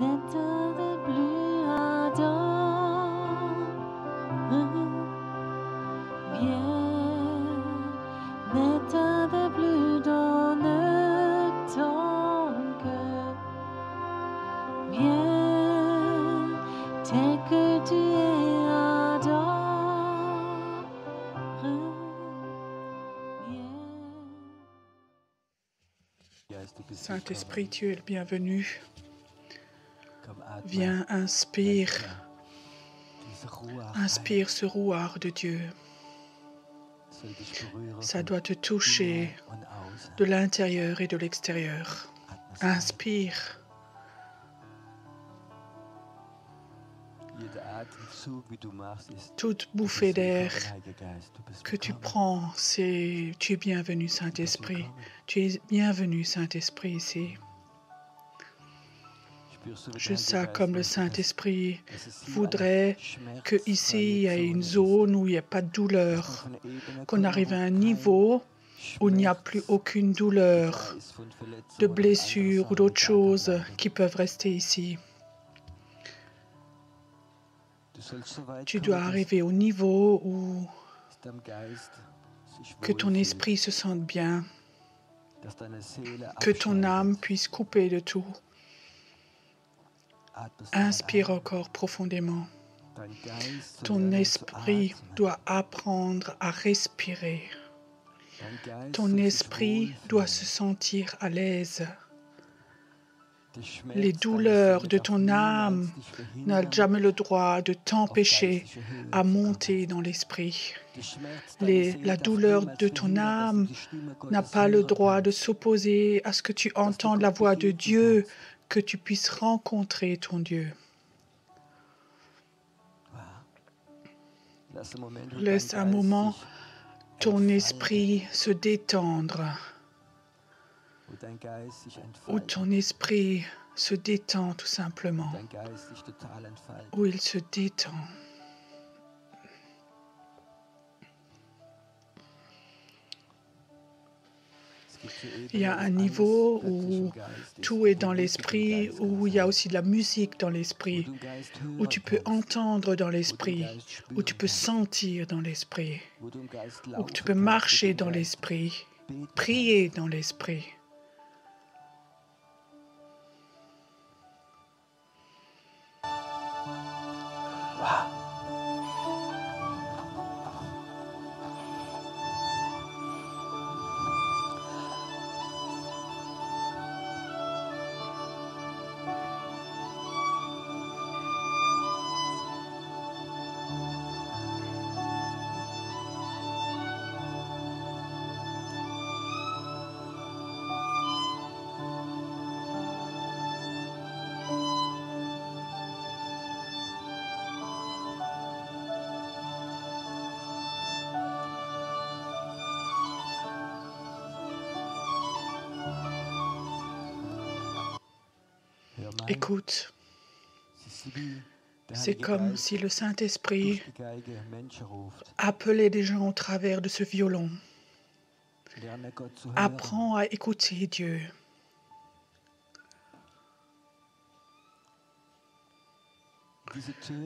L'état de bleu ardent, viens, l'état de bleu donne ton cœur, viens, tel que tu es ardent, viens. Saint-Esprit, tu es le bienvenu. Viens, inspire ce rouard de Dieu. Ça doit te toucher de l'intérieur et de l'extérieur. Inspire. Toute bouffée d'air que tu prends, tu es bienvenu, Saint-Esprit. Tu es bienvenu, Saint-Esprit, ici. Je sens comme le Saint-Esprit voudrait qu'ici, il y ait une zone où il n'y a pas de douleur, qu'on arrive à un niveau où il n'y a plus aucune douleur, de blessures ou d'autres choses qui peuvent rester ici. Tu dois arriver au niveau où que ton esprit se sente bien, que ton âme puisse couper de tout. Inspire encore profondément. Ton esprit doit apprendre à respirer. Ton esprit doit se sentir à l'aise. Les douleurs de ton âme n'ont jamais le droit de t'empêcher à monter dans l'esprit. La douleur de ton âme n'a pas le droit de s'opposer à ce que tu entends la voix de Dieu, que tu puisses rencontrer ton Dieu. Laisse un moment ton esprit se détendre, où ton esprit se détend tout simplement, où il se détend. Il y a un niveau où tout est dans l'esprit, où il y a aussi de la musique dans l'esprit, où tu peux entendre dans l'esprit, où tu peux sentir dans l'esprit, où tu peux marcher dans l'esprit, prier dans l'esprit. Écoute, c'est comme si le Saint-Esprit appelait des gens au travers de ce violon. Apprends à écouter Dieu.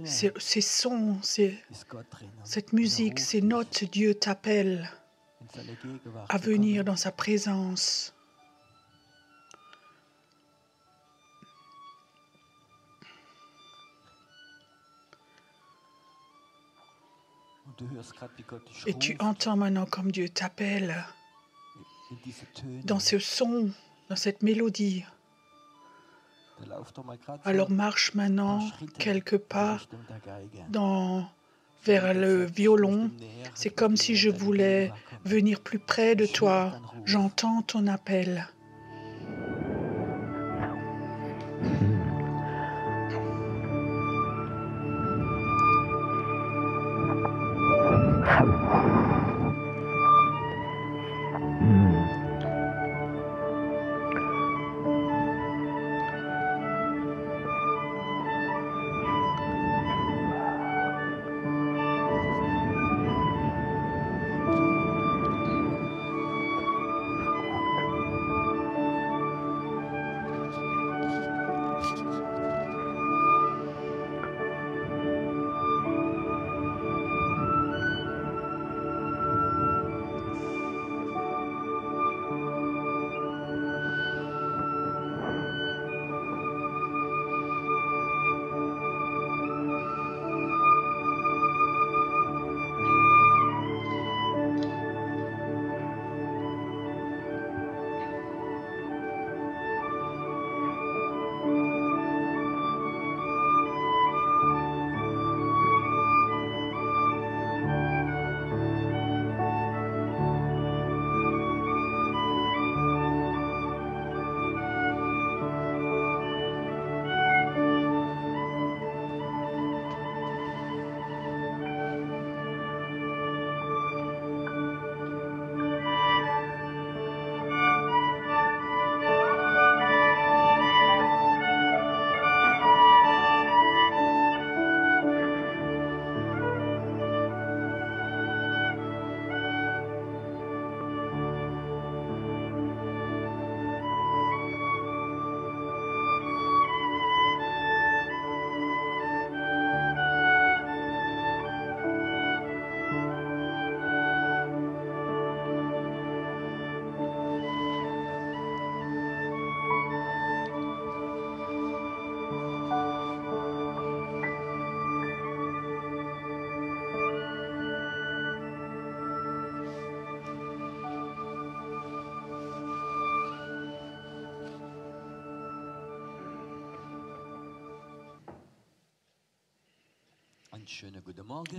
Ces sons, cette musique, ces notes, Dieu t'appelle à venir dans sa présence. Et tu entends maintenant comme Dieu t'appelle dans ce son, dans cette mélodie. Alors marche maintenant quelques pas vers le violon. C'est comme si je voulais venir plus près de toi. J'entends ton appel.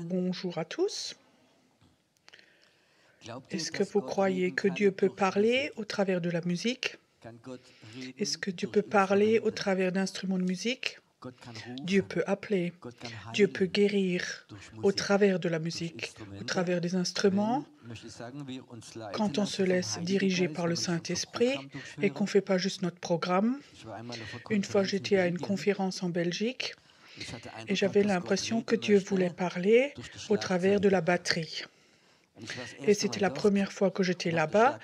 Bonjour à tous. Est-ce que vous croyez que Dieu peut parler au travers de la musique? Est-ce que Dieu peut parler au travers d'instruments de musique? Dieu peut appeler, Dieu peut guérir au travers de la musique, au travers des instruments. Quand on se laisse diriger par le Saint-Esprit et qu'on ne fait pas juste notre programme. Une fois, j'étais à une conférence en Belgique et j'avais l'impression que Dieu voulait parler au travers de la batterie. Et c'était la première fois que j'étais là-bas.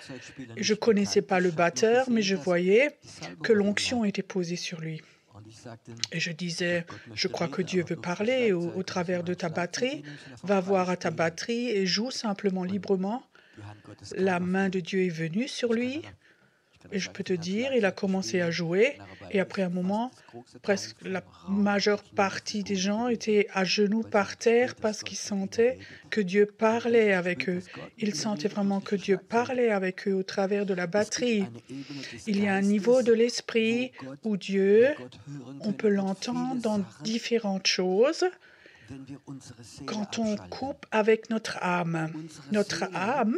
Je ne connaissais pas le batteur, mais je voyais que l'onction était posée sur lui. Et je disais, je crois que Dieu veut parler au travers de ta batterie. Va voir à ta batterie et joue simplement librement. La main de Dieu est venue sur lui. Et je peux te dire, il a commencé à jouer. Et après un moment, presque la majeure partie des gens étaient à genoux par terre parce qu'ils sentaient que Dieu parlait avec eux. Ils sentaient vraiment que Dieu parlait avec eux au travers de la batterie. Il y a un niveau de l'esprit où Dieu, on peut l'entendre dans différentes choses quand on coupe avec notre âme. Notre âme,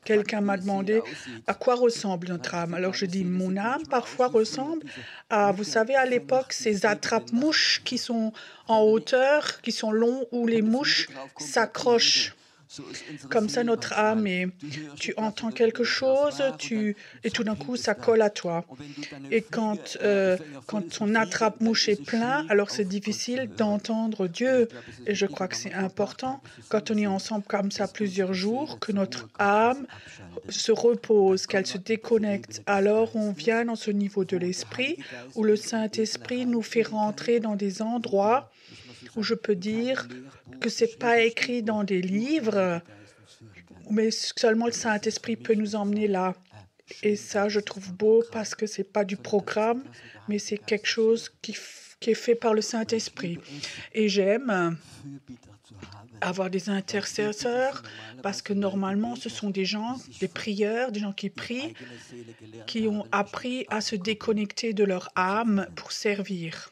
quelqu'un m'a demandé à quoi ressemble notre âme. Alors je dis, mon âme parfois ressemble à, vous savez, à l'époque, ces attrape-mouches qui sont en hauteur, qui sont longs, où les mouches s'accrochent. Comme ça, notre âme, et tu entends quelque chose, et tout d'un coup, ça colle à toi. Et quand ton attrape-mouche est plein, alors c'est difficile d'entendre Dieu. Et je crois que c'est important, quand on est ensemble comme ça plusieurs jours, que notre âme se repose, qu'elle se déconnecte. Alors on vient dans ce niveau de l'esprit où le Saint-Esprit nous fait rentrer dans des endroits où je peux dire que ce n'est pas écrit dans des livres, mais seulement le Saint-Esprit peut nous emmener là. Et ça, je trouve beau parce que ce n'est pas du programme, mais c'est quelque chose qui est fait par le Saint-Esprit. Et j'aime avoir des intercesseurs parce que normalement, ce sont des gens, des prieurs, des gens qui prient, qui ont appris à se déconnecter de leur âme pour servir.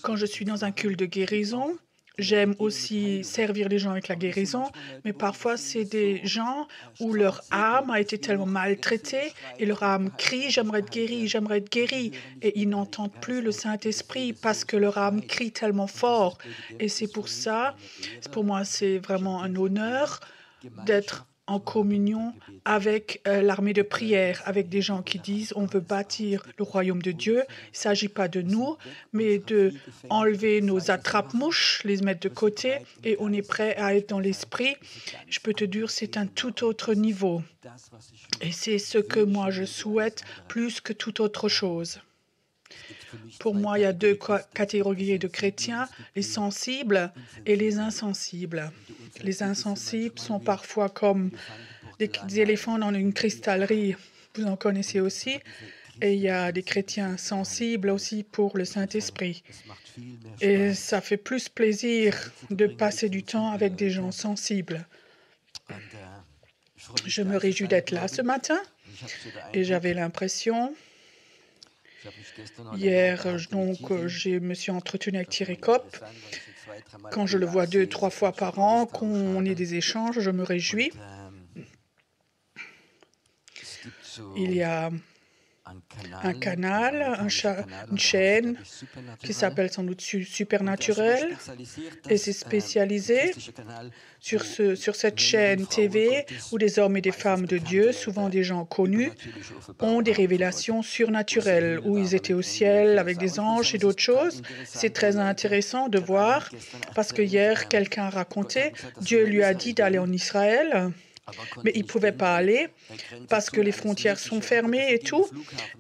Quand je suis dans un culte de guérison, j'aime aussi servir les gens avec la guérison, mais parfois c'est des gens où leur âme a été tellement maltraitée et leur âme crie « j'aimerais être guéri, j'aimerais être guéri » et ils n'entendent plus le Saint-Esprit parce que leur âme crie tellement fort. Et c'est pour ça, pour moi c'est vraiment un honneur d'être en communion avec l'armée de prière, avec des gens qui disent on veut bâtir le royaume de Dieu. Il ne s'agit pas de nous, mais de enlever nos attrape-mouches, les mettre de côté, et on est prêt à être dans l'esprit. Je peux te dire, c'est un tout autre niveau. Et c'est ce que moi je souhaite plus que toute autre chose. Pour moi, il y a deux catégories de chrétiens, les sensibles et les insensibles. Les insensibles sont parfois comme des éléphants dans une cristallerie. Vous en connaissez aussi. Et il y a des chrétiens sensibles aussi pour le Saint-Esprit. Et ça fait plus plaisir de passer du temps avec des gens sensibles. Je me réjouis d'être là ce matin et j'avais l'impression... Hier, donc, je me suis entretenue avec Thierry Kopp. Quand je le vois 2-3 fois par an, qu'on ait des échanges, je me réjouis. Il y a un canal, une chaîne qui s'appelle sans doute Supernaturel et c'est spécialisé sur cette chaîne TV où des hommes et des femmes de Dieu, souvent des gens connus, ont des révélations surnaturelles, où ils étaient au ciel avec des anges et d'autres choses. C'est très intéressant de voir parce que hier, quelqu'un a raconté, Dieu lui a dit d'aller en Israël. Mais il ne pouvait pas aller parce que les frontières sont fermées et tout.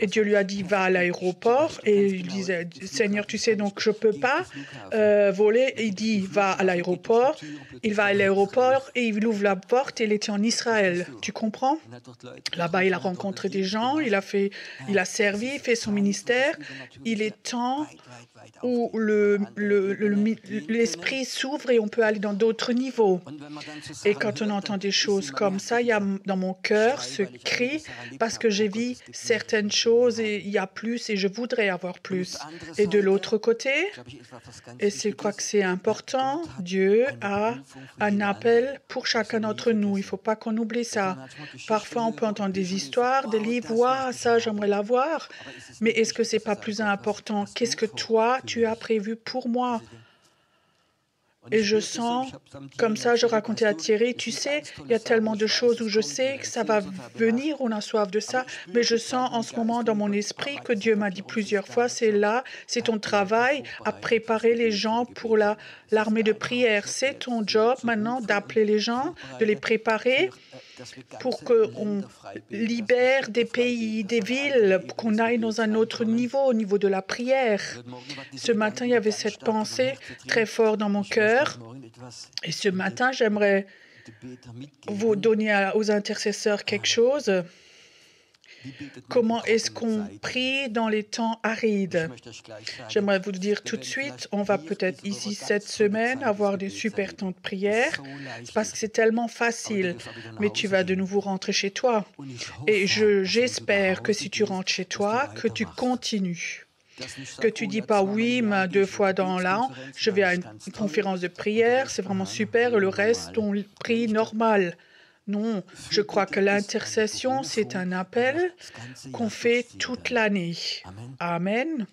Et Dieu lui a dit, va à l'aéroport. Et il disait, Seigneur, tu sais, donc je ne peux pas voler. Et il dit, va à l'aéroport. Il va à l'aéroport et il ouvre la porte et il était en Israël. Tu comprends? Là-bas, il a rencontré des gens, il a servi, fait son ministère. Il est temps où l'esprit s'ouvre et on peut aller dans d'autres niveaux. Et quand on entend des choses comme ça, il y a dans mon cœur ce cri parce que j'ai vu certaines choses et il y a plus et je voudrais avoir plus. Et de l'autre côté, et je crois que c'est important, Dieu a un appel pour chacun d'entre nous. Il ne faut pas qu'on oublie ça. Parfois, on peut entendre des histoires, des livres, « ça, j'aimerais l'avoir ». Mais est-ce que ce n'est pas plus important? Qu'est-ce que toi, tu as prévu pour moi? Et je sens, comme ça, je racontais à Thierry, tu sais, il y a tellement de choses où je sais que ça va venir, on a soif de ça, mais je sens en ce moment dans mon esprit que Dieu m'a dit plusieurs fois, c'est là, c'est ton travail à préparer les gens pour l'armée de prière. C'est ton job maintenant d'appeler les gens, de les préparer pour qu'on libère des pays, des villes, qu'on aille dans un autre niveau, au niveau de la prière. Ce matin, il y avait cette pensée très forte dans mon cœur. Et ce matin, j'aimerais vous donner aux intercesseurs quelque chose. Comment est-ce qu'on prie dans les temps arides? J'aimerais vous le dire tout de suite, on va peut-être ici cette semaine avoir des super temps de prière parce que c'est tellement facile, mais tu vas de nouveau rentrer chez toi. Et j'espère que si tu rentres chez toi, que tu continues. Que tu dis pas oui, mais 2 fois dans l'an, je vais à une conférence de prière, c'est vraiment super, et le reste, on prie normal. Non, je crois que l'intercession, c'est un appel qu'on fait toute l'année. Amen.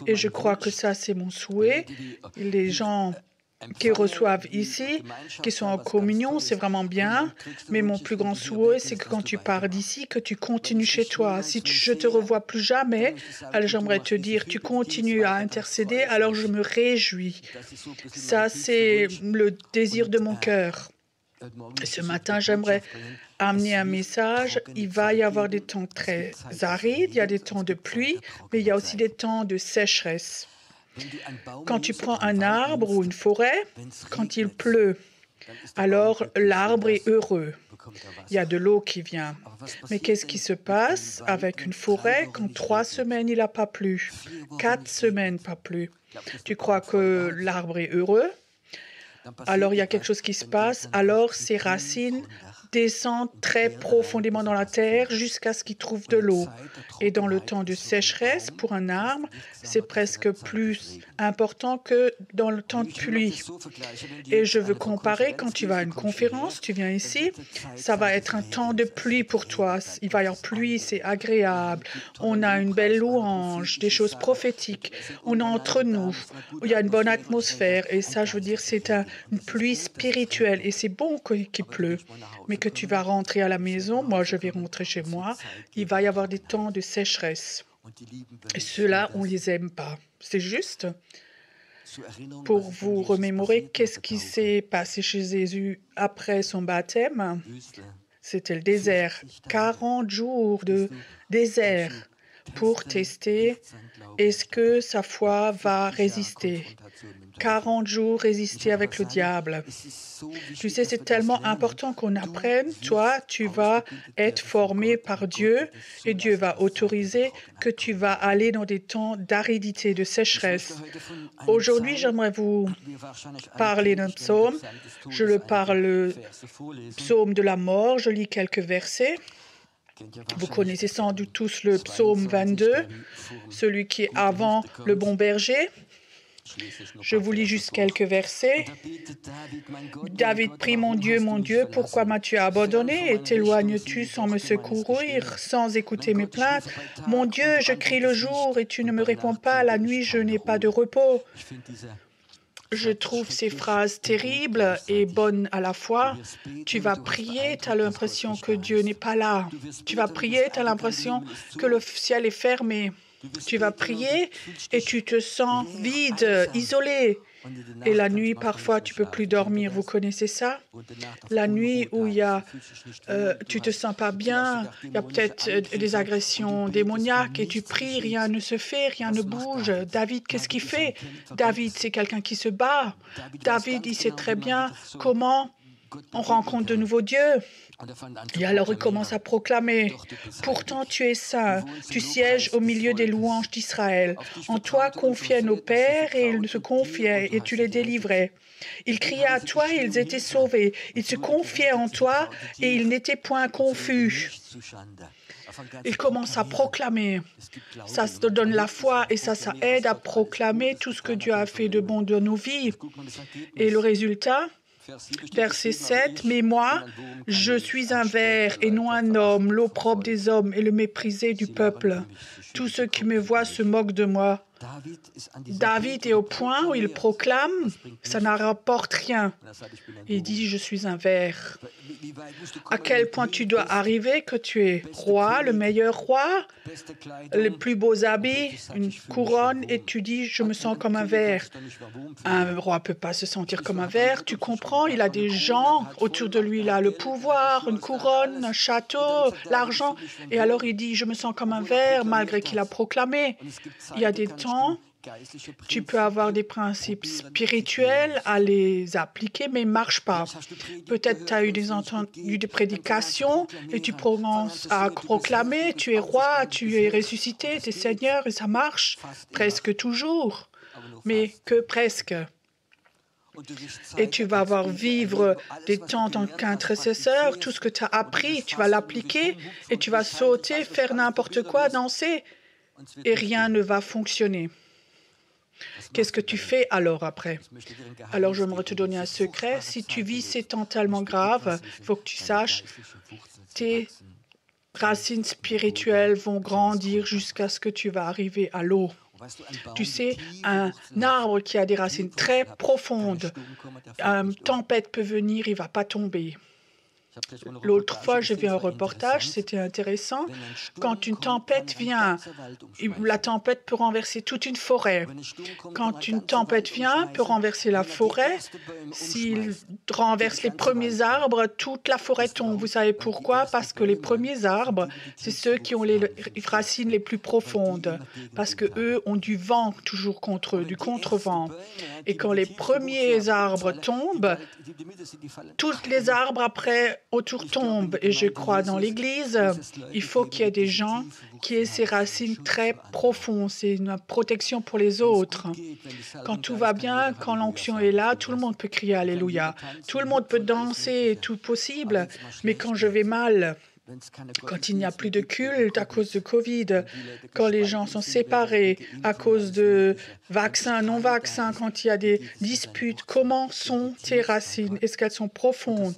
Et je crois que ça, c'est mon souhait. Les gens qui reçoivent ici, qui sont en communion, c'est vraiment bien. Mais mon plus grand souhait, c'est que quand tu pars d'ici, que tu continues chez toi. Si je te revois plus jamais, alors j'aimerais te dire, tu continues à intercéder, alors je me réjouis. Ça, c'est le désir de mon cœur. Ce matin, j'aimerais amener un message. Il va y avoir des temps très arides, il y a des temps de pluie, mais il y a aussi des temps de sécheresse. Quand tu prends un arbre ou une forêt, quand il pleut, alors l'arbre est heureux. Il y a de l'eau qui vient. Mais qu'est-ce qui se passe avec une forêt quand 3 semaines il n'a pas plu, 4 semaines pas plu? Tu crois que l'arbre est heureux? Alors il y a quelque chose qui se passe, alors ses racines descendent très profondément dans la terre jusqu'à ce qu'il trouve de l'eau. Et dans le temps de sécheresse, pour un arbre, c'est presque plus important que dans le temps de pluie. Et je veux comparer, quand tu vas à une conférence, tu viens ici, ça va être un temps de pluie pour toi. Il va y avoir pluie, c'est agréable. On a une belle louange, des choses prophétiques. On est entre nous. Il y a une bonne atmosphère. Et ça, je veux dire, c'est une pluie spirituelle. Et c'est bon qu'il pleut. Mais que tu vas rentrer à la maison, moi, je vais rentrer chez moi, il va y avoir des temps de sécheresse. Et ceux-là, on ne les aime pas. C'est juste pour vous remémorer qu'est-ce qui s'est passé chez Jésus après son baptême. C'était le désert. 40 jours de désert pour tester est-ce que sa foi va résister. 40 jours résister avec le diable. Tu sais, c'est tellement important qu'on apprenne. Toi, tu vas être formé par Dieu et Dieu va autoriser que tu vas aller dans des temps d'aridité, de sécheresse. Aujourd'hui, j'aimerais vous parler d'un psaume. Je le parle, le psaume de la mort. Je lis quelques versets. Vous connaissez sans doute tous le psaume 22, celui qui est avant le bon berger. Je vous lis juste quelques versets. David prie, mon Dieu, pourquoi m'as-tu abandonné et t'éloignes-tu sans me secourir, sans écouter mes plaintes? Mon Dieu, je crie le jour et tu ne me réponds pas. La nuit, je n'ai pas de repos. Je trouve ces phrases terribles et bonnes à la fois. Tu vas prier, tu as l'impression que Dieu n'est pas là. Tu vas prier, tu as l'impression que le ciel est fermé. Tu vas prier et tu te sens vide, isolé. Et la nuit, parfois, tu ne peux plus dormir. Vous connaissez ça? La nuit où tu ne te sens pas bien, il y a peut-être des agressions démoniaques et tu pries, rien ne se fait, rien ne bouge. David, qu'est-ce qu'il fait? David, c'est quelqu'un qui se bat. David, il sait très bien comment on rencontre de nouveaux dieux. Et alors il commence à proclamer, « Pourtant tu es saint, tu sièges au milieu des louanges d'Israël. En toi confiaient nos pères et ils se confiaient et tu les délivrais. Ils criaient à toi et ils étaient sauvés. Ils se confiaient en toi et ils n'étaient point confus. » Il commence à proclamer. Ça te donne la foi et ça aide à proclamer tout ce que Dieu a fait de bon dans nos vies. Et le résultat, verset 7, « Mais moi, je suis un ver et non un homme, l'opprobre des hommes et le méprisé du peuple. Tous ceux qui me voient se moquent de moi. » David est au point où il proclame, ça ne rapporte rien. Il dit, je suis un ver. À quel point tu dois arriver que tu es roi, le meilleur roi, les plus beaux habits, une couronne, et tu dis, je me sens comme un ver. Un roi ne peut pas se sentir comme un ver, tu comprends, il a des gens autour de lui, il a le pouvoir, une couronne, un château, l'argent, et alors il dit, je me sens comme un ver, malgré qu'il a proclamé. Il y a des temps, tu peux avoir des principes spirituels à les appliquer, mais ils ne marchent pas. Peut-être tu as eu des prédications et tu commences à proclamer, tu es roi, tu es ressuscité, tu es Seigneur, et ça marche presque toujours, mais que presque. Et tu vas voir vivre des temps en tant qu'intercesseur, tout ce que tu as appris, tu vas l'appliquer et tu vas sauter, faire n'importe quoi, danser, et rien ne va fonctionner. Qu'est-ce que tu fais alors après? Alors j'aimerais te donner un secret. Si tu vis ces temps tellement graves, il faut que tu saches, tes racines spirituelles vont grandir jusqu'à ce que tu vas arriver à l'eau. Tu sais, un arbre qui a des racines très profondes, une tempête peut venir, il ne va pas tomber. L'autre fois, j'ai vu un reportage, c'était intéressant. Quand une tempête vient, la tempête peut renverser toute une forêt. Quand une tempête vient, peut renverser la forêt. S'il renverse les premiers arbres, toute la forêt tombe. Vous savez pourquoi? Parce que les premiers arbres, c'est ceux qui ont les racines les plus profondes. Parce qu'eux ont du vent toujours contre eux, du contre-vent. Et quand les premiers arbres tombent, tous les arbres après autour tombent. Et je crois dans l'Église, il faut qu'il y ait des gens qui aient ces racines très profondes. C'est une protection pour les autres. Quand tout va bien, quand l'onction est là, tout le monde peut crier Alléluia. Tout le monde peut danser, tout possible. Mais quand je vais mal, quand il n'y a plus de culte à cause de Covid, quand les gens sont séparés à cause de vaccins, non-vaccins, quand il y a des disputes, comment sont tes racines? Est-ce qu'elles sont profondes?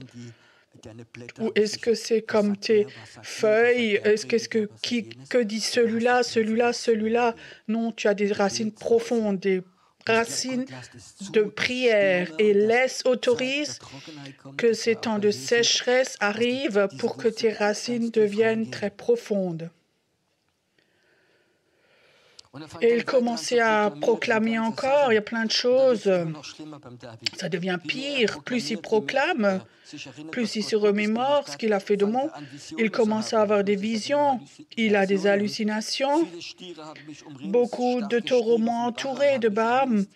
Ou est-ce que c'est comme tes feuilles? Que dit celui-là, celui-là, celui-là? Non, tu as des racines profondes, des racines de prière et autorise que ces temps de sécheresse arrivent pour que tes racines deviennent très profondes. Et il commençait à proclamer encore, il y a plein de choses. Ça devient pire. Plus il proclame, plus il se remémore ce qu'il a fait de bon. Il commence à avoir des visions, il a des hallucinations. Beaucoup de taureaux m'ont entouré de Balaam.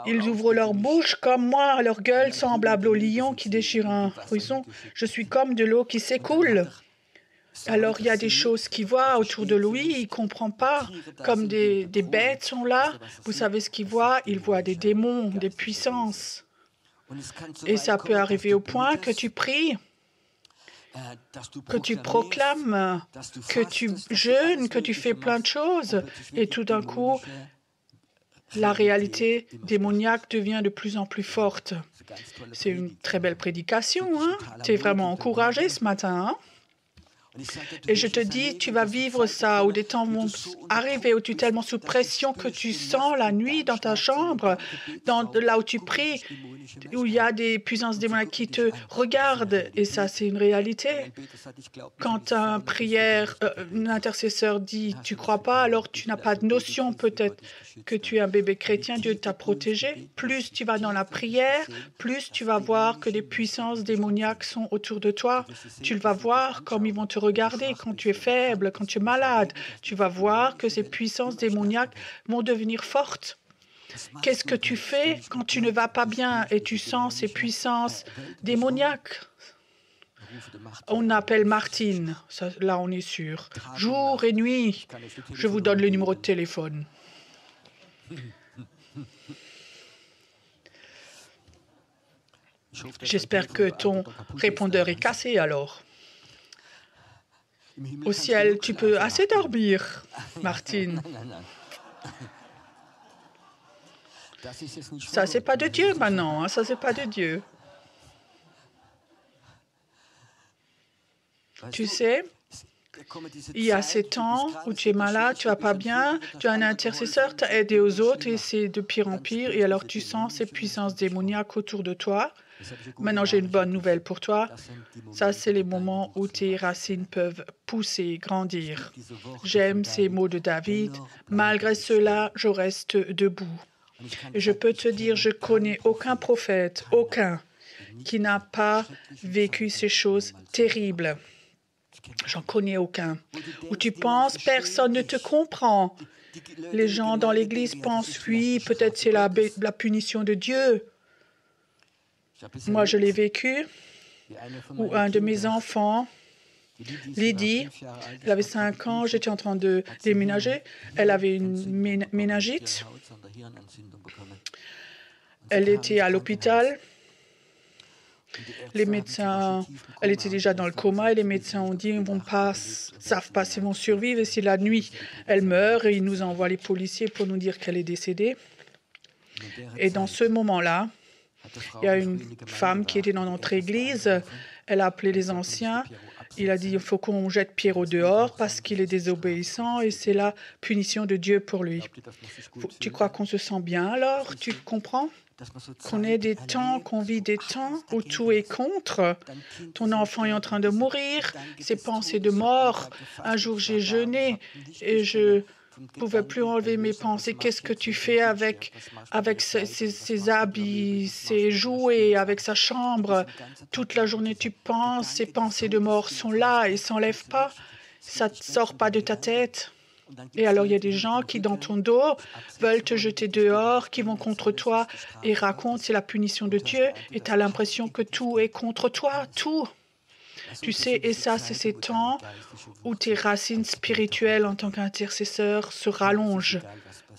Ils ouvrent leur bouche comme moi, leur gueule semblable au lion qui déchire un ruisseau. Je suis comme de l'eau qui s'écoule. Alors, il y a des choses qu'il voit autour de lui, il ne comprend pas, comme des bêtes sont là. Vous savez ce qu'il voit? Il voit des démons, des puissances. Et ça peut arriver au point que tu pries, que tu proclames, que tu jeûnes, que tu fais plein de choses. Et tout d'un coup, la réalité démoniaque devient de plus en plus forte. C'est une très belle prédication, hein? Tu es vraiment encouragé ce matin, hein? Et je te dis, tu vas vivre ça, où des temps vont arriver, où tu es tellement sous pression que tu sens la nuit dans ta chambre, là où tu pries, où il y a des puissances démoniaques qui te regardent. Et ça, c'est une réalité. Quand un intercesseur dit « tu ne crois pas », alors tu n'as pas de notion peut-être que tu es un bébé chrétien, Dieu t'a protégé. Plus tu vas dans la prière, plus tu vas voir que des puissances démoniaques sont autour de toi. Tu vas voir comme ils vont te regarder quand tu es faible, quand tu es malade. Tu vas voir que ces puissances démoniaques vont devenir fortes. Qu'est-ce que tu fais quand tu ne vas pas bien et tu sens ces puissances démoniaques? On appelle Martine, ça, là on est sûr. Jour et nuit, je vous donne le numéro de téléphone. J'espère que ton répondeur est cassé alors. Au ciel, tu peux assez dormir, Martine. Ça, c'est pas de Dieu maintenant, hein, ça, c'est pas de Dieu. Tu sais, il y a ces temps où tu es malade, tu vas pas bien, tu as un intercesseur, tu as aidé aux autres et c'est de pire en pire. Et alors tu sens ces puissances démoniaques autour de toi. Maintenant, j'ai une bonne nouvelle pour toi. Ça, c'est les moments où tes racines peuvent pousser, grandir. J'aime ces mots de David. Malgré cela, je reste debout. Et je peux te dire, je connais aucun prophète, aucun, qui n'a pas vécu ces choses terribles. J'en connais aucun. Où tu penses, personne ne te comprend. Les gens dans l'Église pensent, oui, peut-être c'est la punition de Dieu. Moi, je l'ai vécu, où un de mes enfants, Lydie, elle avait 5 ans, j'étais en train de déménager. Elle avait une méningite. Elle était à l'hôpital. Les médecins, elle était déjà dans le coma et les médecins ont dit, ils ne savent pas s'ils vont survivre. Et si la nuit, elle meurt, et ils nous envoient les policiers pour nous dire qu'elle est décédée. Et dans ce moment-là, il y a une femme qui était dans notre église. Elle a appelé les anciens. Il a dit, il faut qu'on jette Pierrot dehors parce qu'il est désobéissant et c'est la punition de Dieu pour lui. Tu crois qu'on se sent bien alors? Tu comprends? Qu'on ait des temps, qu'on vit des temps où tout est contre. Ton enfant est en train de mourir, ses pensées de mort. Un jour, j'ai jeûné et je ne pouvais plus enlever mes pensées. Qu'est-ce que tu fais avec ses habits, ses jouets, avec sa chambre? Toute la journée, tu penses, ces pensées de mort sont là et ne s'enlèvent pas. Ça ne sort pas de ta tête. Et alors, il y a des gens qui, dans ton dos, veulent te jeter dehors, qui vont contre toi et racontent c'est la punition de Dieu. Et tu as l'impression que tout est contre toi, tout. Tu sais, et ça, c'est ces temps où tes racines spirituelles en tant qu'intercesseur se rallongent.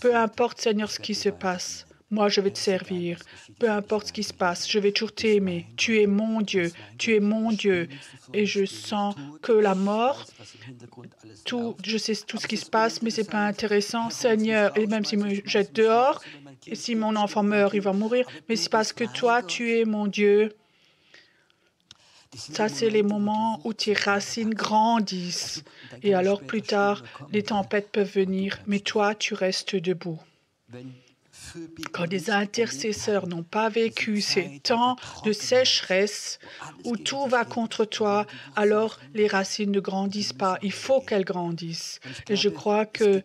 Peu importe, Seigneur, ce qui se passe. Moi, je vais te servir. Peu importe ce qui se passe, je vais toujours t'aimer. Tu es mon Dieu. Tu es mon Dieu. Et je sens que la mort, je sais tout ce qui se passe, mais ce n'est pas intéressant. Seigneur, et même s'il me jette dehors, et si mon enfant meurt, il va mourir. Mais c'est parce que toi, tu es mon Dieu. Ça, c'est les moments où tes racines grandissent. Et alors, plus tard, les tempêtes peuvent venir, mais toi, tu restes debout. Quand des intercesseurs n'ont pas vécu ces temps de sécheresse où tout va contre toi, alors les racines ne grandissent pas. Il faut qu'elles grandissent. Et je crois que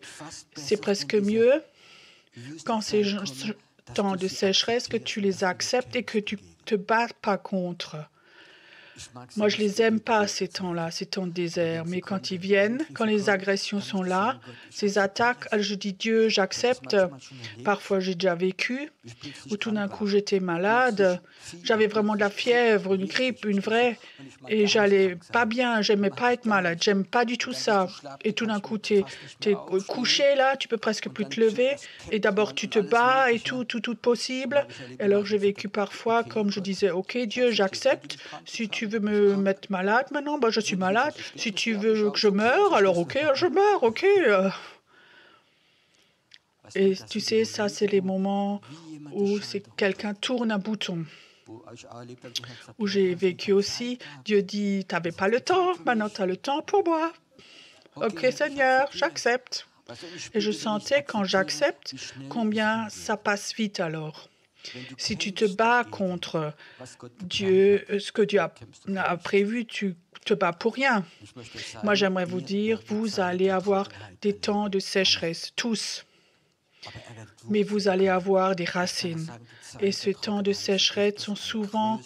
c'est presque mieux quand ces temps de sécheresse que tu les acceptes et que tu ne te bats pas contre. Moi, je les aime pas, ces temps-là, ces temps de désert. Mais quand ils viennent, quand les agressions sont là, ces attaques, je dis Dieu, j'accepte. Parfois, j'ai déjà vécu, où tout d'un coup, j'étais malade. J'avais vraiment de la fièvre, une grippe, une vraie. Et j'allais pas bien, j'aimais pas être malade, j'aime pas du tout ça. Et tout d'un coup, t'es couché là, tu peux presque plus te lever. Et d'abord, tu te bats et tout possible. Et alors, j'ai vécu parfois, comme je disais, OK, Dieu, j'accepte. Si tu veux me mettre malade maintenant, je suis malade. Si tu veux que je meure, alors OK, je meurs, OK. Et tu sais, ça, c'est les moments où quelqu'un tourne un bouton. Où j'ai vécu aussi, Dieu dit, tu n'avais pas le temps, maintenant tu as le temps pour moi. OK, Seigneur, j'accepte. Et je sentais, quand j'accepte, combien ça passe vite alors. Si tu te bats contre Dieu, ce que Dieu a prévu, tu te bats pour rien. Moi, j'aimerais vous dire, vous allez avoir des temps de sécheresse, tous. Mais vous allez avoir des racines. Et ces temps de sécheresse sont souvent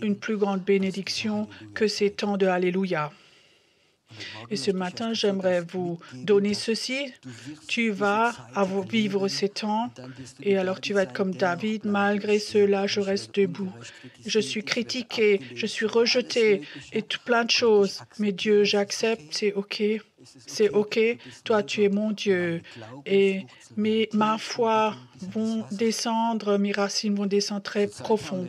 une plus grande bénédiction que ces temps de Alléluia. Et ce matin, j'aimerais vous donner ceci. Tu vas vivre ces temps et alors tu vas être comme David. Malgré cela, je reste debout. Je suis critiqué, je suis rejeté et plein de choses. Mais Dieu, j'accepte, c'est OK. C'est OK. Toi, tu es mon Dieu. Et ma foi vont descendre, mes racines vont descendre très profond.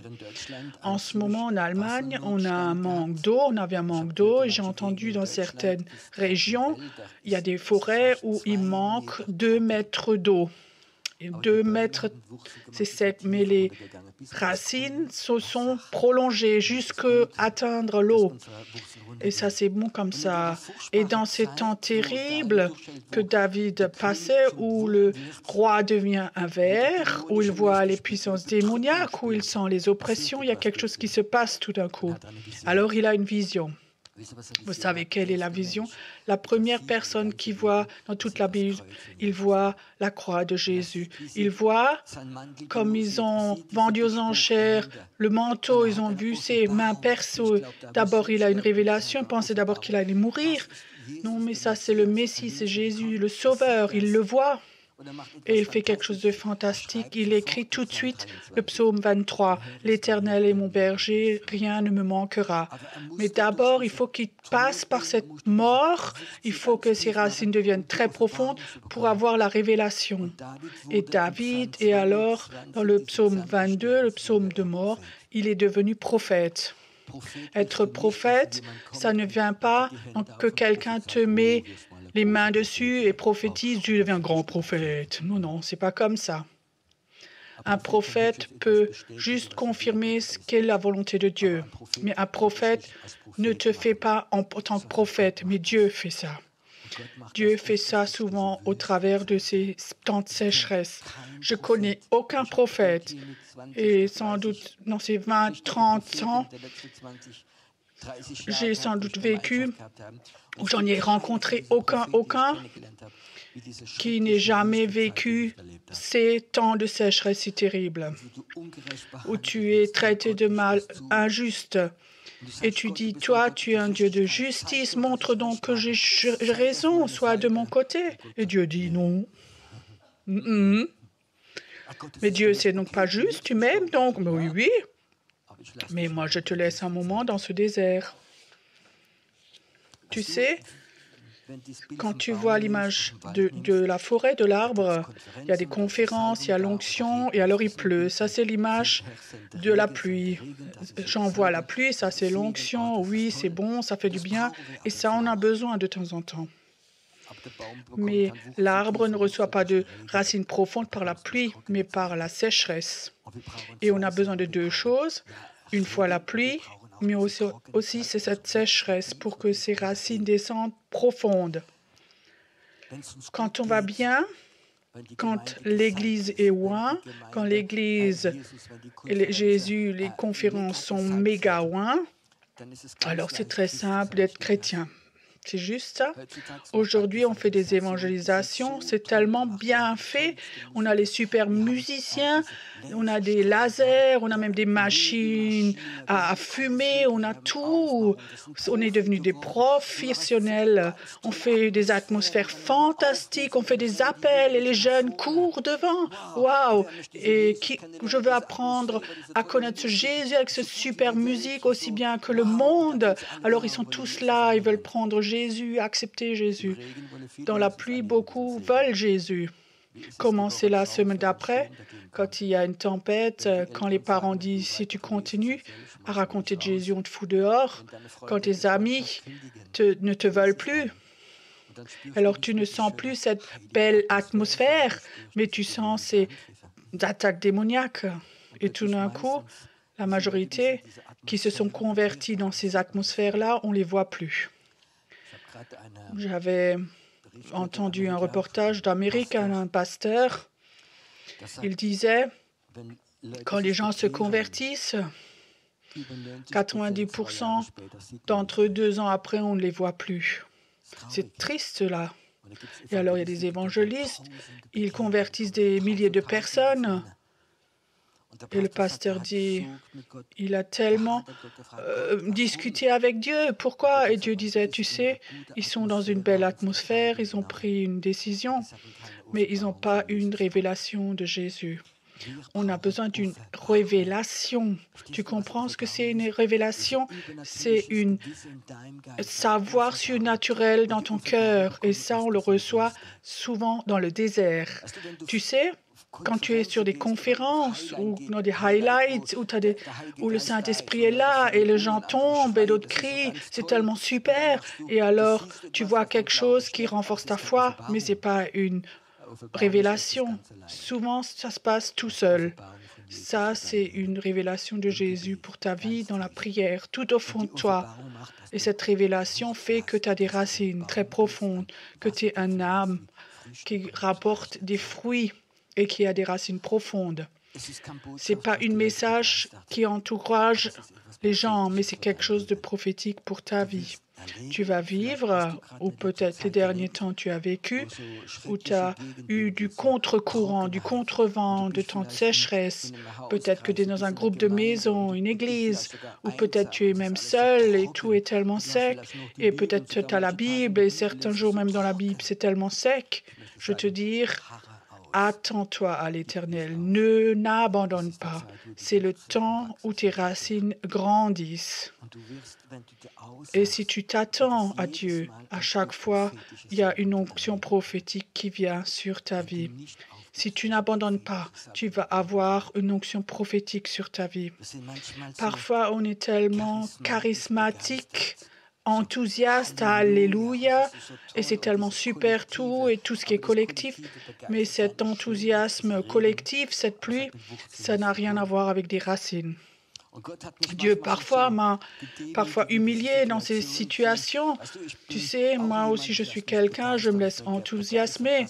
En ce moment, en Allemagne, on a un manque d'eau. On avait un manque d'eau et j'ai entendu dans certaines régions, il y a des forêts où il manque 2 mètres d'eau. Et 2 mètres, c'est sec, mais les racines se sont prolongées jusqu'à atteindre l'eau. Et ça, c'est bon comme ça. Et dans ces temps terribles que David passait, où le roi devient un ver, où il voit les puissances démoniaques, où il sent les oppressions, il y a quelque chose qui se passe tout d'un coup. Alors, il a une vision. Vous savez quelle est la vision? La première personne qui voit dans toute la Bible, il voit la croix de Jésus. Il voit comme ils ont vendu aux enchères le manteau, ils ont vu ses mains percées. D'abord, il a une révélation, il pensait d'abord qu'il allait mourir. Non, mais ça, c'est le Messie, c'est Jésus, le Sauveur. Il le voit. Et il fait quelque chose de fantastique. Il écrit tout de suite le psaume 23. « L'Éternel est mon berger, rien ne me manquera. » Mais d'abord, il faut qu'il passe par cette mort. Il faut que ses racines deviennent très profondes pour avoir la révélation. Et David, et alors, dans le psaume 22, le psaume de mort, il est devenu prophète. Être prophète, ça ne vient pas que quelqu'un te met les mains dessus et prophétise, tu deviens grand prophète. Non, non, c'est pas comme ça. Un prophète peut juste confirmer ce qu'est la volonté de Dieu. Mais un prophète ne te fait pas en tant que prophète, mais Dieu fait ça. Dieu fait ça souvent au travers de ces temps de sécheresse. Je connais aucun prophète et sans doute dans ces 20, 30 ans, j'ai sans doute vécu où j'en ai rencontré aucun qui n'ait jamais vécu ces temps de sécheresse si terribles, où tu es traité de mal injuste. Et tu dis, toi, tu es un Dieu de justice, montre donc que j'ai raison, sois de mon côté. Et Dieu dit non. Mais Dieu, c'est donc pas juste, tu m'aimes donc? Mais oui, oui. Mais moi, je te laisse un moment dans ce désert. Tu sais, quand tu vois l'image de la forêt, de l'arbre, il y a des conférences, il y a l'onction, et alors il pleut. Ça, c'est l'image de la pluie. J'envoie la pluie, ça, c'est l'onction. Oui, c'est bon, ça fait du bien. Et ça, on a besoin de temps en temps. Mais l'arbre ne reçoit pas de racines profondes par la pluie, mais par la sécheresse. Et on a besoin de 2 choses. Une fois la pluie, mais aussi c'est cette sécheresse pour que ces racines descendent profondes. Quand on va bien, quand l'Église est loin, quand l'Église et Jésus, les conférences sont méga loin, alors c'est très simple d'être chrétien. C'est juste ça. Aujourd'hui, on fait des évangélisations. C'est tellement bien fait. On a les super musiciens, on a des lasers, on a même des machines à fumer, on a tout. On est devenus des professionnels. On fait des atmosphères fantastiques, on fait des appels et les jeunes courent devant. Waouh! Et je veux apprendre à connaître ce Jésus avec cette super musique aussi bien que le monde. Alors ils sont tous là, ils veulent prendre Jésus, accepter Jésus. Dans la pluie, beaucoup veulent Jésus. Comment c'est la semaine d'après, quand il y a une tempête, quand les parents disent « si tu continues à raconter de Jésus, on te fout dehors », quand tes amis ne te veulent plus, alors tu ne sens plus cette belle atmosphère, mais tu sens ces attaques démoniaques. Et tout d'un coup, la majorité qui se sont convertis dans ces atmosphères-là, on ne les voit plus. J'avais entendu un reportage d'Amérique, un pasteur. Il disait, quand les gens se convertissent, 90% d'entre eux, 2 ans après, on ne les voit plus. C'est triste, là. Et alors, il y a des évangélistes, ils convertissent des milliers de personnes. Et le pasteur dit, il a tellement discuté avec Dieu. Pourquoi? Et Dieu disait, tu sais, ils sont dans une belle atmosphère, ils ont pris une décision, mais ils n'ont pas eu une révélation de Jésus. On a besoin d'une révélation. Tu comprends ce que c'est une révélation? C'est un savoir surnaturel dans ton cœur. Et ça, on le reçoit souvent dans le désert. Tu sais, quand tu es sur des conférences ou dans des highlights où le Saint-Esprit est là et les gens tombent et d'autres crient, c'est tellement super. Et alors, tu vois quelque chose qui renforce ta foi, mais ce n'est pas une révélation. Souvent, ça se passe tout seul. Ça, c'est une révélation de Jésus pour ta vie dans la prière, tout au fond de toi. Et cette révélation fait que tu as des racines très profondes, que tu es un âme qui rapporte des fruits et qui a des racines profondes. Ce n'est pas un message qui encourage les gens, mais c'est quelque chose de prophétique pour ta vie. Tu vas vivre, ou peut-être les derniers temps tu as vécu, où tu as eu du contre-courant, du contre-vent, de temps de sécheresse. Peut-être que tu es dans un groupe de maison, une église, ou peut-être tu es même seul et tout est tellement sec. Et peut-être tu as la Bible et certains jours même dans la Bible c'est tellement sec. Je te dis, attends-toi à l'Éternel, n'abandonne pas. C'est le temps où tes racines grandissent. Et si tu t'attends à Dieu, à chaque fois, il y a une onction prophétique qui vient sur ta vie. Si tu n'abandonnes pas, tu vas avoir une onction prophétique sur ta vie. Parfois, on est tellement charismatique, enthousiaste, alléluia, et c'est tellement super tout et tout ce qui est collectif. Mais cet enthousiasme collectif, cette pluie, ça n'a rien à voir avec des racines. Dieu parfois m'a humilié dans ces situations. Tu sais, moi aussi je suis quelqu'un, je me laisse enthousiasmer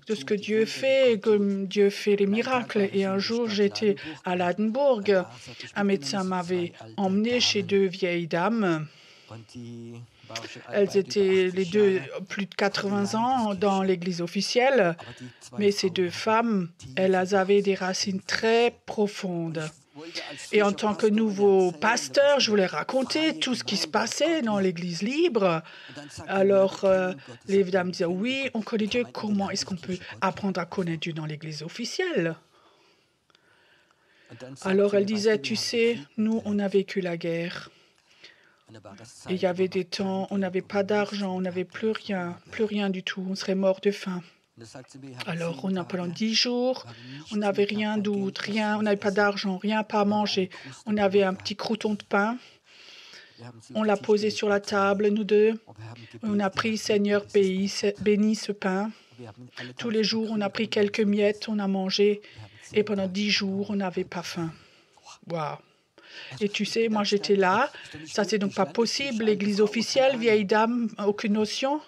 de ce que Dieu fait, comme Dieu fait des miracles. Et un jour, j'étais à Ladenburg. Un médecin m'avait emmené chez deux vieilles dames. Elles étaient les deux plus de 80 ans dans l'église officielle, mais ces deux femmes, elles avaient des racines très profondes. Et en tant que nouveau pasteur, je voulais raconter tout ce qui se passait dans l'église libre. Alors, les dames disaient, oui, on connaît Dieu, comment est-ce qu'on peut apprendre à connaître Dieu dans l'église officielle? Alors, elle disait, tu sais, nous, on a vécu la guerre. Et il y avait des temps, on n'avait pas d'argent, on n'avait plus rien du tout, on serait mort de faim. Alors, pendant 10 jours, on n'avait rien d'autre, rien, on n'avait pas d'argent, rien pas à manger. On avait un petit crouton de pain, on l'a posé sur la table, nous deux. On a pris, Seigneur, bénis ce pain. Tous les jours, on a pris quelques miettes, on a mangé, et pendant 10 jours, on n'avait pas faim. Waouh! Et tu sais, moi j'étais là, ça c'est donc pas possible, l'église officielle, vieille dame, aucune notion.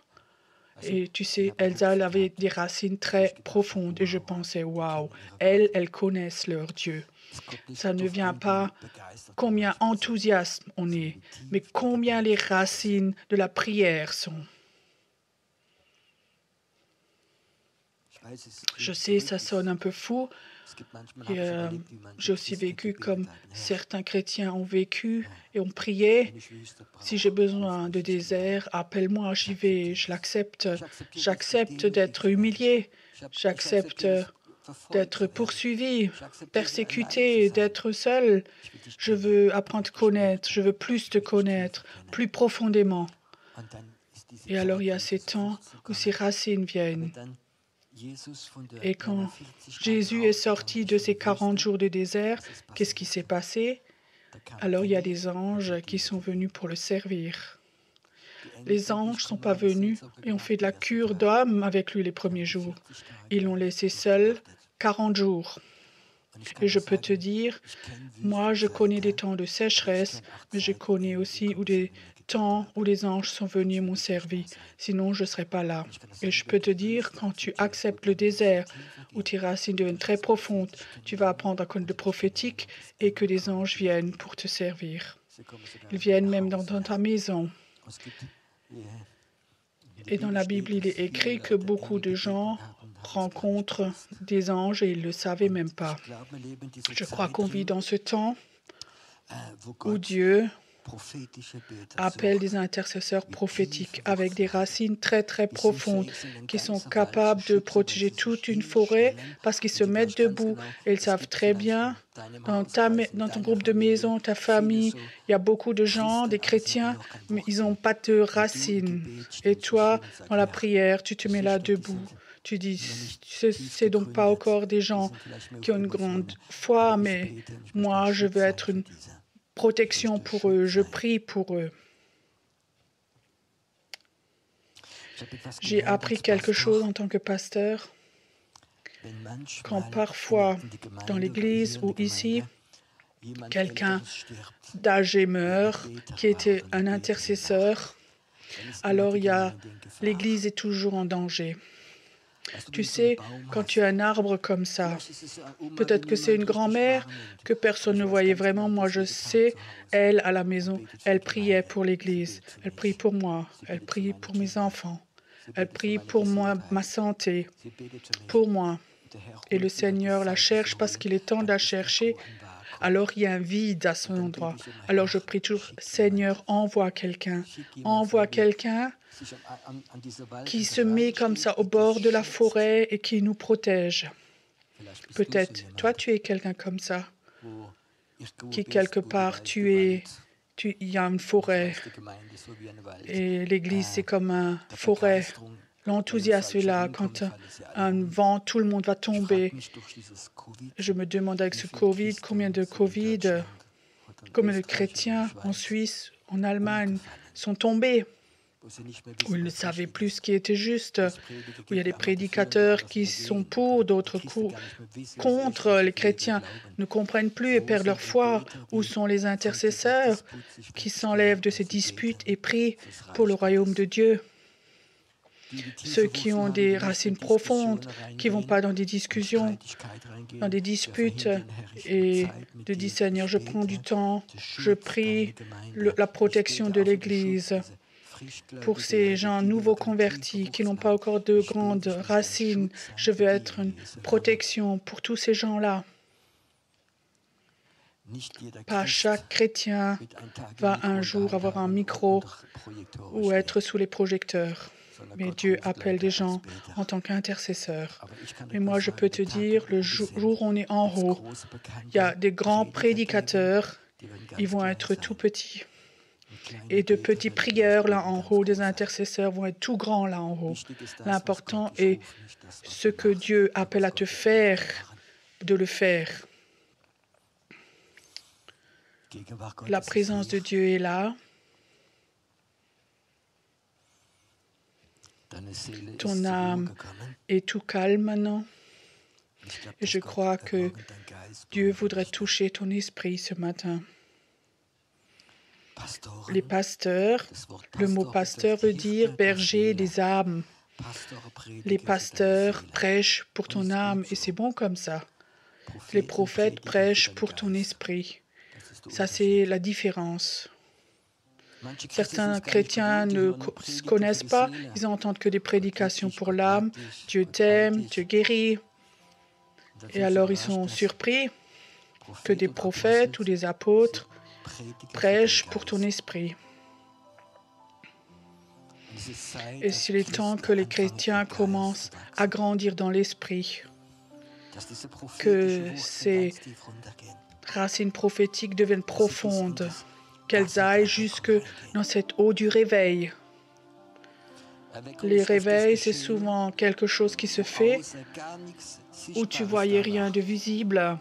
Et tu sais, elles avaient des racines très profondes et je pensais, waouh, elles connaissent leur Dieu. Ça ne vient pas combien enthousiaste on est, mais combien les racines de la prière sont. Je sais, ça sonne un peu fou. J'ai aussi vécu comme certains chrétiens ont vécu et ont prié. Si j'ai besoin de désert, appelle-moi, j'y vais, je l'accepte. J'accepte d'être humilié. J'accepte d'être poursuivi, persécuté, d'être seul. Je veux apprendre à te connaître. Je veux plus te connaître, plus profondément. Et alors, il y a ces temps où ces racines viennent. Et quand Jésus est sorti de ces 40 jours de désert, qu'est-ce qui s'est passé? Alors il y a des anges qui sont venus pour le servir. Les anges ne sont pas venus et ont fait de la cure d'homme avec lui les premiers jours. Ils l'ont laissé seul 40 jours. Et je peux te dire, moi je connais des temps de sécheresse, mais je connais aussi des temps où les anges sont venus m'ont servi. Sinon, je ne serais pas là. Et je peux te dire, quand tu acceptes le désert, où tes racines deviennent très profondes, tu vas apprendre à connaître le prophétique et que des anges viennent pour te servir. Ils viennent même dans ta maison. Et dans la Bible, il est écrit que beaucoup de gens rencontre des anges et ils ne le savaient même pas. Je crois qu'on vit dans ce temps où Dieu appelle des intercesseurs prophétiques avec des racines très très profondes qui sont capables de protéger toute une forêt parce qu'ils se mettent debout et ils savent très bien dans ton groupe de maison, ta famille, il y a beaucoup de gens, des chrétiens, mais ils n'ont pas de racines. Et toi, dans la prière, tu te mets là debout. Tu dis, c'est donc pas encore des gens qui ont une grande foi, mais moi, je veux être une protection pour eux, je prie pour eux. J'ai appris quelque chose en tant que pasteur. Quand parfois, dans l'église ou ici, quelqu'un d'âgé meurt, qui était un intercesseur, alors l'église est toujours en danger. Tu sais, quand tu as un arbre comme ça, peut-être que c'est une grand-mère que personne ne voyait vraiment. Moi, je sais, elle, à la maison, elle priait pour l'église. Elle prie pour moi. Elle prie pour mes enfants. Elle prie pour moi, ma santé, pour moi. Et le Seigneur la cherche parce qu'il est temps de la chercher. Alors, il y a un vide à son endroit. Alors, je prie toujours, Seigneur, envoie quelqu'un. Envoie quelqu'un qui se met comme ça au bord de la forêt et qui nous protège. Peut-être, toi, tu es quelqu'un comme ça, qui quelque part, il y a une forêt et l'église, c'est comme une forêt. L'enthousiasme est là. Quand un vent, tout le monde va tomber. Je me demande avec ce Covid, combien de chrétiens en Suisse, en Allemagne sont tombés, où ils ne savaient plus ce qui était juste, où il y a des prédicateurs qui sont pour, d'autres contre. Les chrétiens ne comprennent plus et perdent leur foi. Où sont les intercesseurs qui s'enlèvent de ces disputes et prient pour le royaume de Dieu? Ceux qui ont des racines profondes, qui ne vont pas dans des discussions, dans des disputes, et de dire, Seigneur, je prends du temps, je prie la protection de l'Église pour ces gens nouveaux convertis qui n'ont pas encore de grandes racines. Je veux être une protection pour tous ces gens-là. Pas chaque chrétien va un jour avoir un micro ou être sous les projecteurs. Mais Dieu appelle des gens en tant qu'intercesseurs. Mais moi, je peux te dire, le jour où on est en haut, il y a des grands prédicateurs, ils vont être tout petits. Et de petits prieurs là en haut, des intercesseurs vont être tout grands là en haut. L'important est ce que Dieu appelle à te faire, de le faire. La présence de Dieu est là. Ton âme est tout calme maintenant. Et je crois que Dieu voudrait toucher ton esprit ce matin. Les pasteurs, le mot pasteur veut dire berger des âmes. Les pasteurs prêchent pour ton âme et c'est bon comme ça. Les prophètes prêchent pour ton esprit. Ça, c'est la différence. Certains chrétiens ne connaissent pas, ils n'entendent que des prédications pour l'âme. Dieu t'aime, Dieu guérit. Et alors ils sont surpris que des prophètes ou des apôtres prêchent pour ton esprit. Et s'il est temps que les chrétiens commencent à grandir dans l'esprit, que ces racines prophétiques deviennent profondes, qu'elles aillent jusque dans cette eau du réveil. Les réveils, c'est souvent quelque chose qui se fait où tu voyais rien de visible,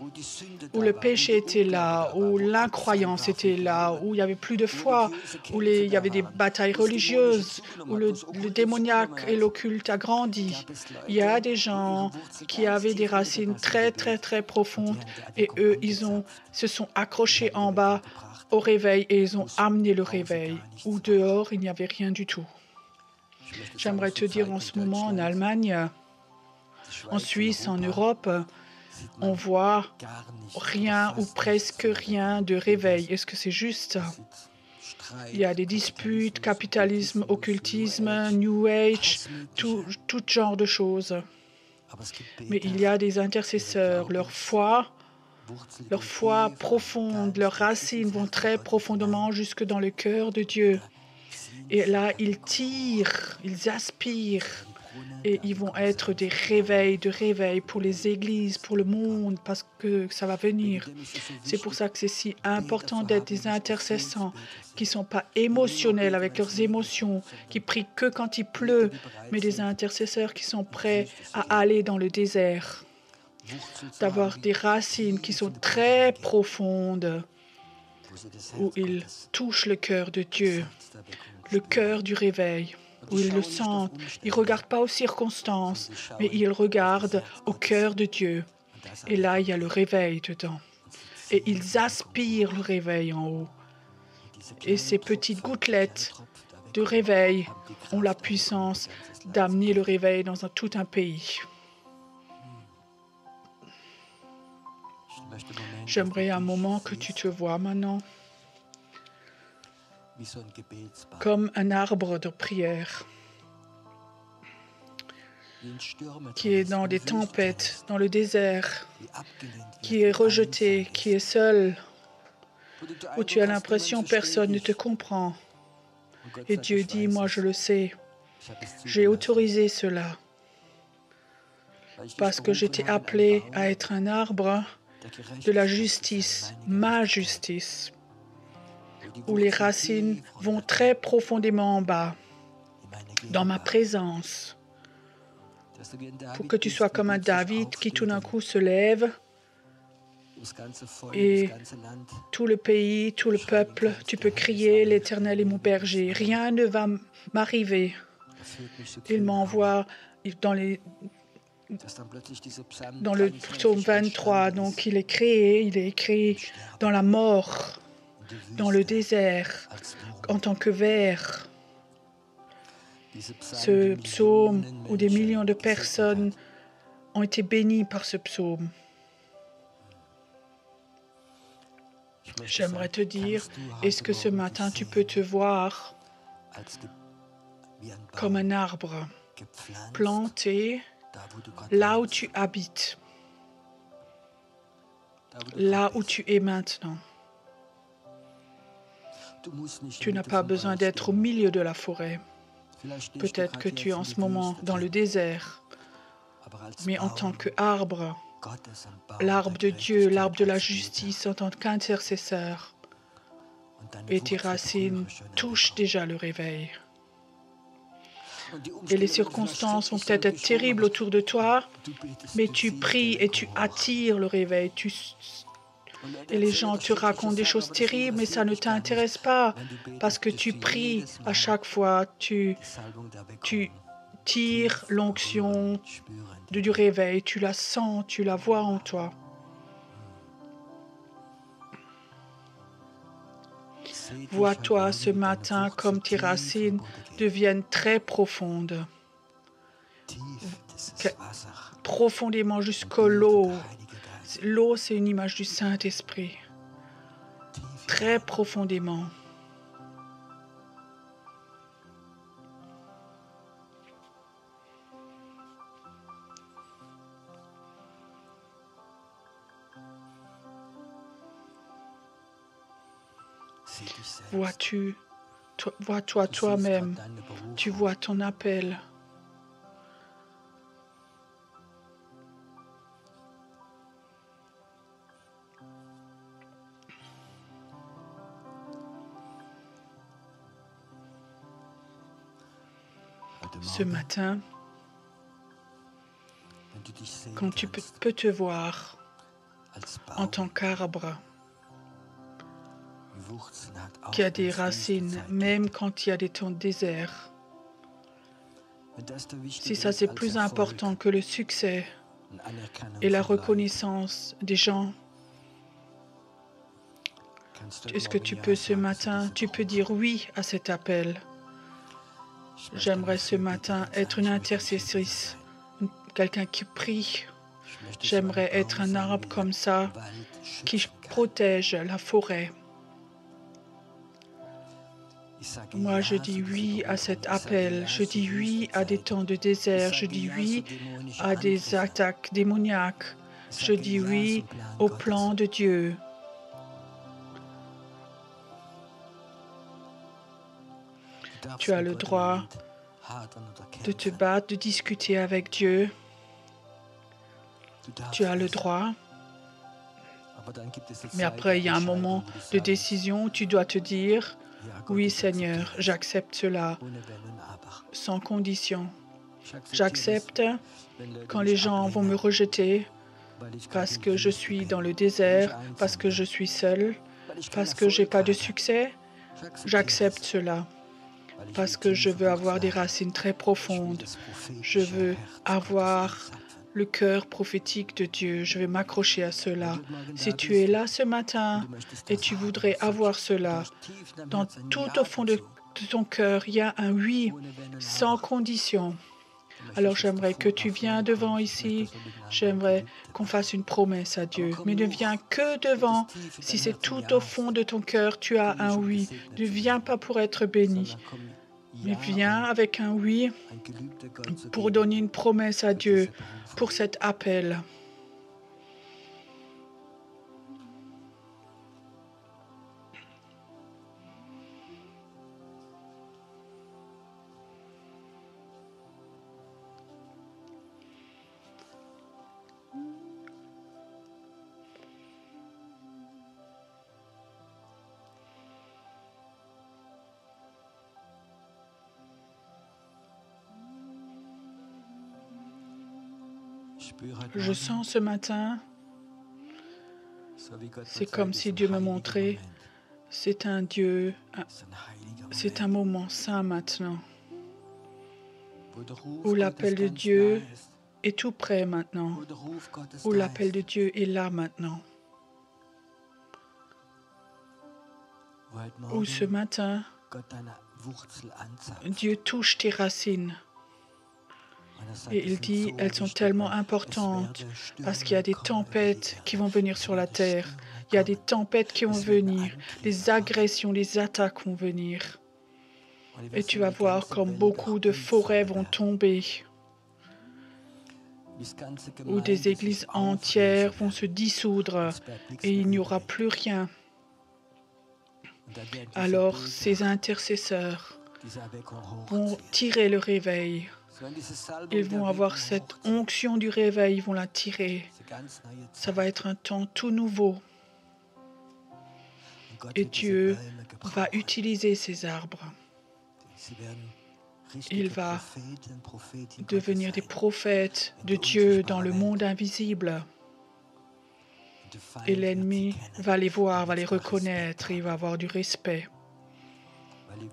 où le péché était là, où l'incroyance était là, où il n'y avait plus de foi, où il y avait des batailles religieuses, où le démoniaque et l'occulte a grandi. Il y a des gens qui avaient des racines très, très, très profondes et eux, se sont accrochés en bas au réveil et ils ont amené le réveil, où dehors, il n'y avait rien du tout. J'aimerais te dire en ce moment, en Allemagne, en Suisse, en Europe, on voit rien ou presque rien de réveil. Est-ce que c'est juste? Il y a des disputes, capitalisme, occultisme, New Age, tout genre de choses. Mais il y a des intercesseurs, leur foi profonde, leurs racines vont très profondément jusque dans le cœur de Dieu. Et là, ils tirent, ils aspirent. Et ils vont être des réveils, de réveils pour les églises, pour le monde, parce que ça va venir. C'est pour ça que c'est si important d'être des intercesseurs qui ne sont pas émotionnels avec leurs émotions, qui prient que quand il pleut, mais des intercesseurs qui sont prêts à aller dans le désert, d'avoir des racines qui sont très profondes, où ils touchent le cœur de Dieu, le cœur du réveil, où ils le sentent. Ils ne regardent pas aux circonstances, mais ils regardent au cœur de Dieu. Et là, il y a le réveil dedans. Et ils aspirent le réveil en haut. Et ces petites gouttelettes de réveil ont la puissance d'amener le réveil dans tout un pays. J'aimerais un moment que tu te vois maintenant comme un arbre de prière qui est dans des tempêtes, dans le désert, qui est rejeté, qui est seul, où tu as l'impression que personne ne te comprend. Et Dieu dit, moi je le sais, j'ai autorisé cela parce que j'étais appelé à être un arbre de la justice, ma justice, où les racines vont très profondément en bas, dans ma présence, pour que tu sois comme un David qui tout d'un coup se lève et tout le pays, tout le peuple, tu peux crier, l'Éternel est mon berger, rien ne va m'arriver. Il m'envoie dans le psaume 23, donc il est écrit dans la mort, dans le désert, en tant que ver. Ce psaume où des millions de personnes ont été bénies par ce psaume. J'aimerais te dire, est-ce que ce matin tu peux te voir comme un arbre planté là où tu habites, là où tu es maintenant. Tu n'as pas besoin d'être au milieu de la forêt. Peut-être que tu es en ce moment dans le désert, mais en tant qu'arbre, l'arbre de Dieu, l'arbre de la justice, en tant qu'intercesseur, et tes racines touchent déjà le réveil. Et les circonstances vont peut-être être terribles autour de toi, mais tu pries et tu attires le réveil. Et les gens te racontent des choses terribles, mais ça ne t'intéresse pas, parce que tu pries à chaque fois, tu tires l'onction du réveil, tu la sens, tu la vois en toi. Vois-toi ce matin comme tes racines deviennent très profondes, profondément jusqu'à l'eau. L'eau, c'est une image du Saint-Esprit. Très profondément. Vois-toi toi-même. Tu vois ton appel. Ce matin, quand tu peux te voir en tant qu'arbre qui a des racines, même quand il y a des temps de désert, si ça c'est plus important que le succès et la reconnaissance des gens, est-ce que tu peux ce matin, tu peux dire oui à cet appel? J'aimerais ce matin être une intercessrice, quelqu'un qui prie. J'aimerais être un arbre comme ça, qui protège la forêt. Moi, je dis oui à cet appel. Je dis oui à des temps de désert. Je dis oui à des attaques démoniaques. Je dis oui au plan de Dieu. Tu as le droit de te battre, de discuter avec Dieu. Tu as le droit. Mais après, il y a un moment de décision où tu dois te dire, oui Seigneur, j'accepte cela, sans condition. J'accepte quand les gens vont me rejeter, parce que je suis dans le désert, parce que je suis seul, parce que je n'ai pas de succès. J'accepte cela, parce que je veux avoir des racines très profondes. Je veux avoir le cœur prophétique de Dieu. Je vais m'accrocher à cela. Si tu es là ce matin et tu voudrais avoir cela, tout au fond de ton cœur, il y a un oui sans condition. Alors j'aimerais que tu viennes devant ici. J'aimerais qu'on fasse une promesse à Dieu. Mais ne viens que devant si c'est tout au fond de ton cœur, tu as un oui. Ne viens pas pour être béni. Mais viens avec un oui pour donner une promesse à Dieu pour cet appel. Je sens ce matin, c'est comme si Dieu me montrait, c'est un Dieu, c'est un moment saint maintenant, où l'appel de Dieu est tout près maintenant, où l'appel de Dieu est là maintenant, où ce matin, Dieu touche tes racines. Et il dit, elles sont tellement importantes parce qu'il y a des tempêtes qui vont venir sur la terre. Il y a des tempêtes qui vont venir, des agressions, des attaques vont venir. Et tu vas voir comme beaucoup de forêts vont tomber, où des églises entières vont se dissoudre et il n'y aura plus rien. Alors ces intercesseurs vont tirer le réveil. Ils vont avoir cette onction du réveil, ils vont la tirer. Ça va être un temps tout nouveau. Et Dieu va utiliser ces arbres. Il va devenir des prophètes de Dieu dans le monde invisible. Et l'ennemi va les voir, va les reconnaître, il va avoir du respect.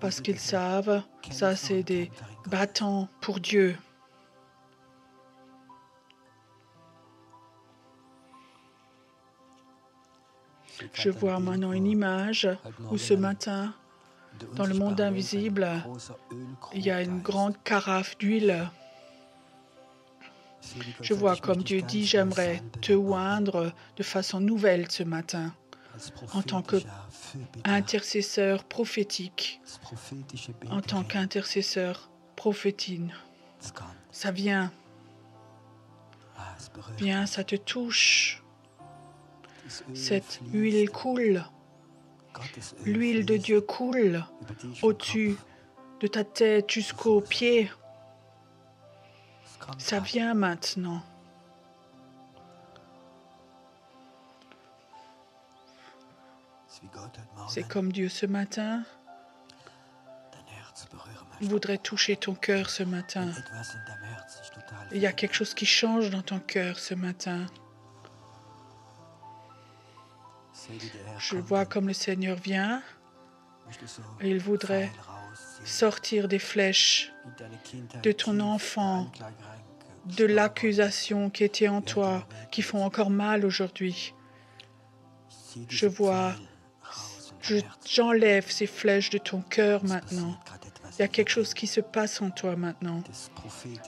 Parce qu'ils savent, ça c'est des battants pour Dieu. Je vois maintenant une image où ce matin, dans le monde invisible, il y a une grande carafe d'huile. Je vois comme Dieu dit, j'aimerais te oindre de façon nouvelle ce matin, en tant qu'intercesseur prophétique, en tant qu'intercesseur prophétine. Ça vient, ça te touche. Cette huile coule. L'huile de Dieu coule au-dessus de ta tête jusqu'aux pieds. Ça vient maintenant. C'est comme Dieu ce matin voudrait toucher ton cœur ce matin. Il y a quelque chose qui change dans ton cœur ce matin. Je vois comme le Seigneur vient et il voudrait sortir des flèches de ton enfant, de l'accusation qui était en toi, qui font encore mal aujourd'hui. Je vois, j'enlève ces flèches de ton cœur maintenant. Il y a quelque chose qui se passe en toi maintenant.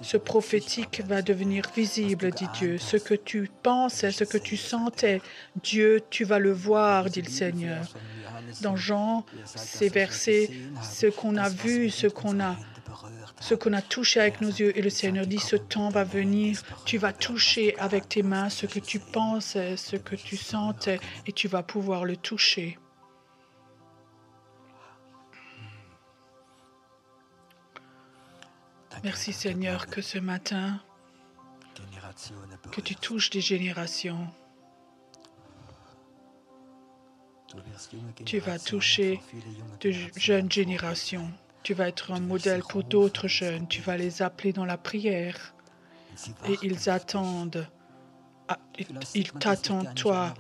Ce prophétique va devenir visible, dit Dieu. Ce que tu pensais, ce que tu sentais, Dieu, tu vas le voir, dit le Seigneur. dans Jean, ces versets, ce qu'on a vu, ce qu'on a touché avec nos yeux. Et le Seigneur dit, ce temps va venir, tu vas toucher avec tes mains ce que tu penses, ce que tu sens, et tu vas pouvoir le toucher. Merci Seigneur que ce matin, que tu touches des générations. Tu vas toucher de jeunes générations. Tu vas être un modèle pour d'autres jeunes. Tu vas les appeler dans la prière. Et ils attendent. Ils t'attendent toi.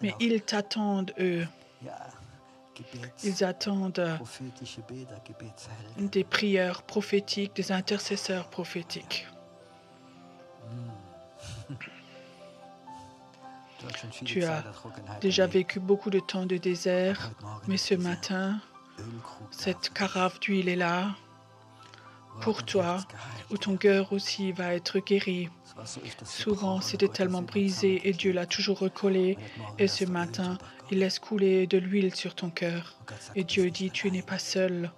Mais ils t'attendent eux. Ils attendent des prières prophétiques, des intercesseurs prophétiques. Tu as déjà vécu beaucoup de temps de désert, mais ce matin, cette carafe d'huile est là pour toi, où ton cœur aussi va être guéri. Souvent, c'était tellement brisé et Dieu l'a toujours recollé. Et ce matin, il laisse couler de l'huile sur ton cœur. Et Dieu dit, tu n'es pas seul.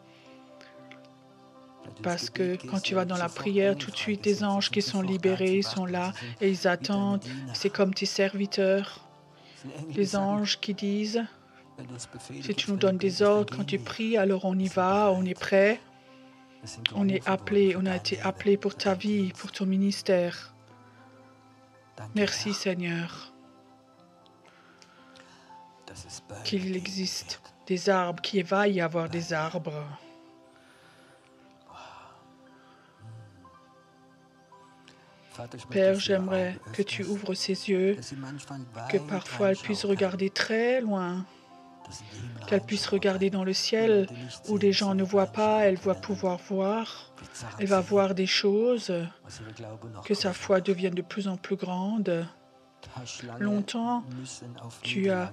Parce que quand tu vas dans la prière, tout de suite, des anges qui sont libérés sont là et ils attendent. C'est comme tes serviteurs. Les anges qui disent, si tu nous donnes des ordres, quand tu pries, alors on y va, on est prêt. On est appelé, on a été appelé pour ta vie, pour ton ministère. Merci Seigneur qu'il existe des arbres, qu'il va y avoir des arbres. Père, j'aimerais que tu ouvres ses yeux, que parfois elle puisse regarder très loin, qu'elle puisse regarder dans le ciel où les gens ne voient pas, elle va pouvoir voir, elle va voir des choses, que sa foi devienne de plus en plus grande. Longtemps, tu as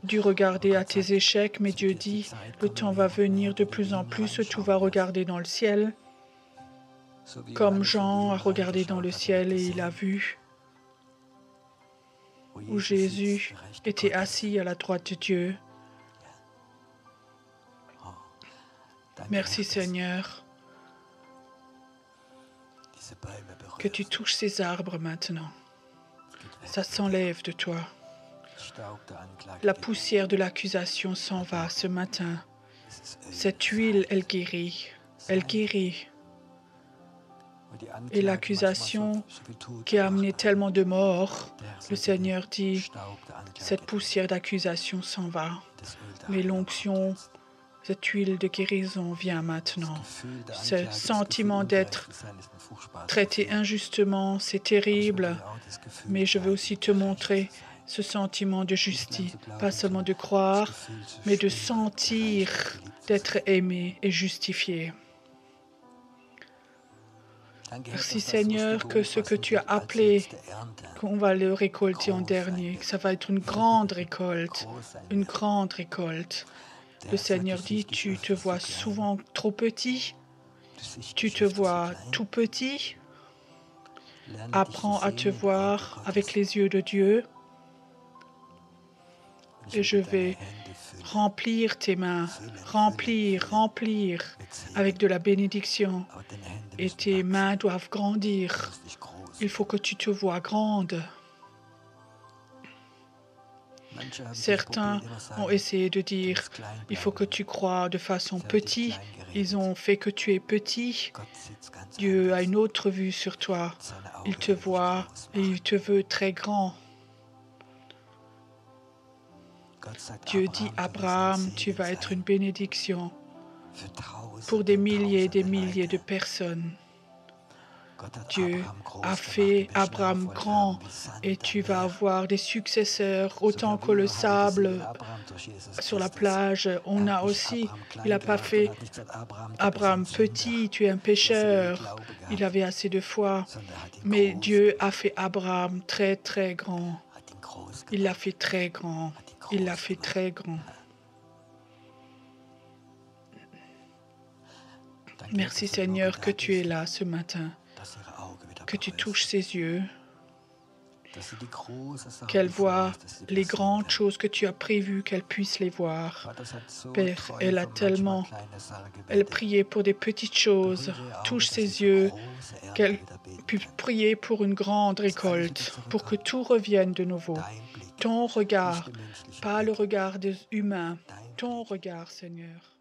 dû regarder à tes échecs, mais Dieu dit, le temps va venir de plus en plus, tout va regarder dans le ciel. Comme Jean a regardé dans le ciel et il a vu où Jésus était assis à la droite de Dieu. Merci Seigneur que tu touches ces arbres maintenant. Ça s'enlève de toi. La poussière de l'accusation s'en va ce matin. Cette huile, elle guérit. Elle guérit. Et l'accusation qui a amené tellement de morts, le Seigneur dit, cette poussière d'accusation s'en va. Mais l'onction, cette huile de guérison vient maintenant. Ce sentiment d'être traité injustement, c'est terrible. Mais je veux aussi te montrer ce sentiment de justice, pas seulement de croire, mais de sentir d'être aimé et justifié. Merci Seigneur que ce que tu as appelé, qu'on va le récolter en dernier, que ça va être une grande récolte, une grande récolte. Le Seigneur dit, tu te vois souvent trop petit, tu te vois tout petit. Apprends à te voir avec les yeux de Dieu. Et je vais remplir tes mains, remplir avec de la bénédiction. Et tes mains doivent grandir. Il faut que tu te vois grande. Certains ont essayé de dire, il faut que tu crois de façon petite. Ils ont fait que tu es petit. Dieu a une autre vue sur toi. Il te voit et il te veut très grand. Dieu dit, Abraham, tu vas être une bénédiction pour des milliers et des milliers de personnes. Dieu a fait Abraham grand et tu vas avoir des successeurs autant que le sable sur la plage. On a aussi, il n'a pas fait Abraham petit, tu es un pécheur. Il avait assez de foi. Mais Dieu a fait Abraham très très grand. Il l'a fait très grand. Il l'a fait très grand. Merci Seigneur que tu es là ce matin, que tu touches ses yeux qu'elle voie les grandes choses que tu as prévues, qu'elle puisse les voir. Père, elle priait pour des petites choses. Touche ses yeux, qu'elle puisse prier pour une grande récolte, pour que tout revienne de nouveau. Ton regard, pas le regard des humains, ton regard, Seigneur.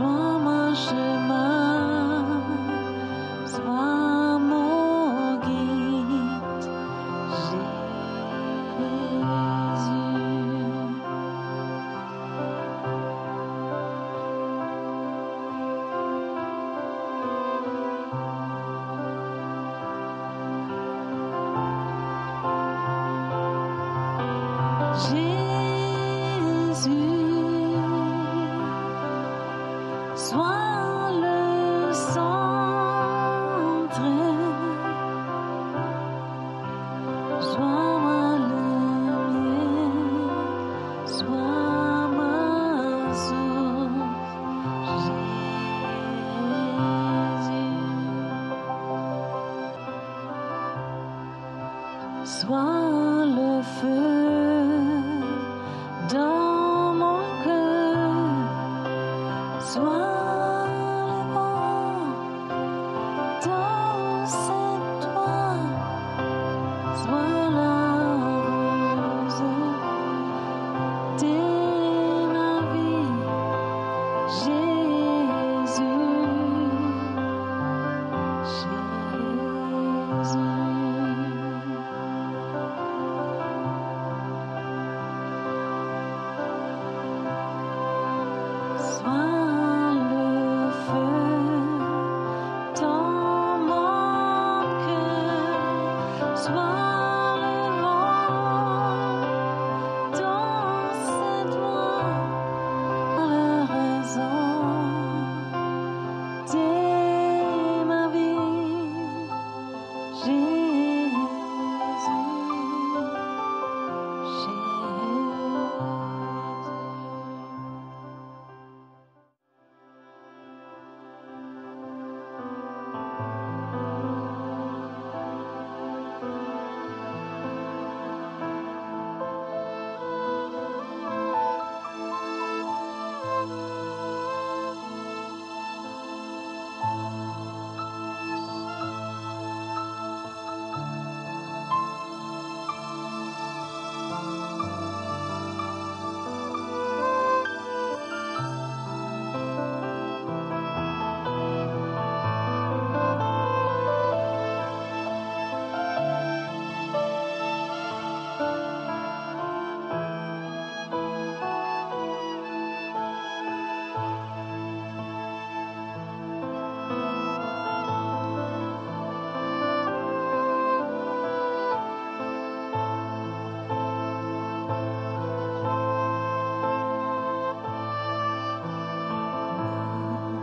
Sois mon chemin, sois mon Sois le feu dans mon cœur, sois le vent dans cette toit, sois la rose de ma vie, Jésus, Jésus. Sois le feu dans mon cœur, sois le vent dans cette voie, la raison de ma vie, Jésus, Jésus.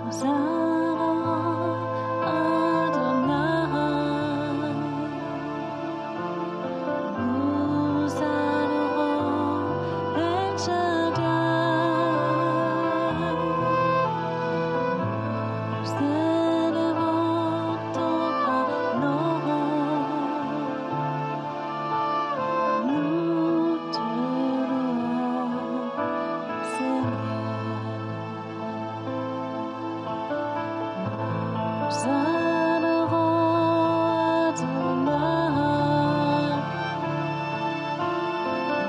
Nous adorons Adonai. Nous adorons El Shaddai. Nous élevons ton grand nom. Nous te louons, Seigneur. Nous adorons Adonai.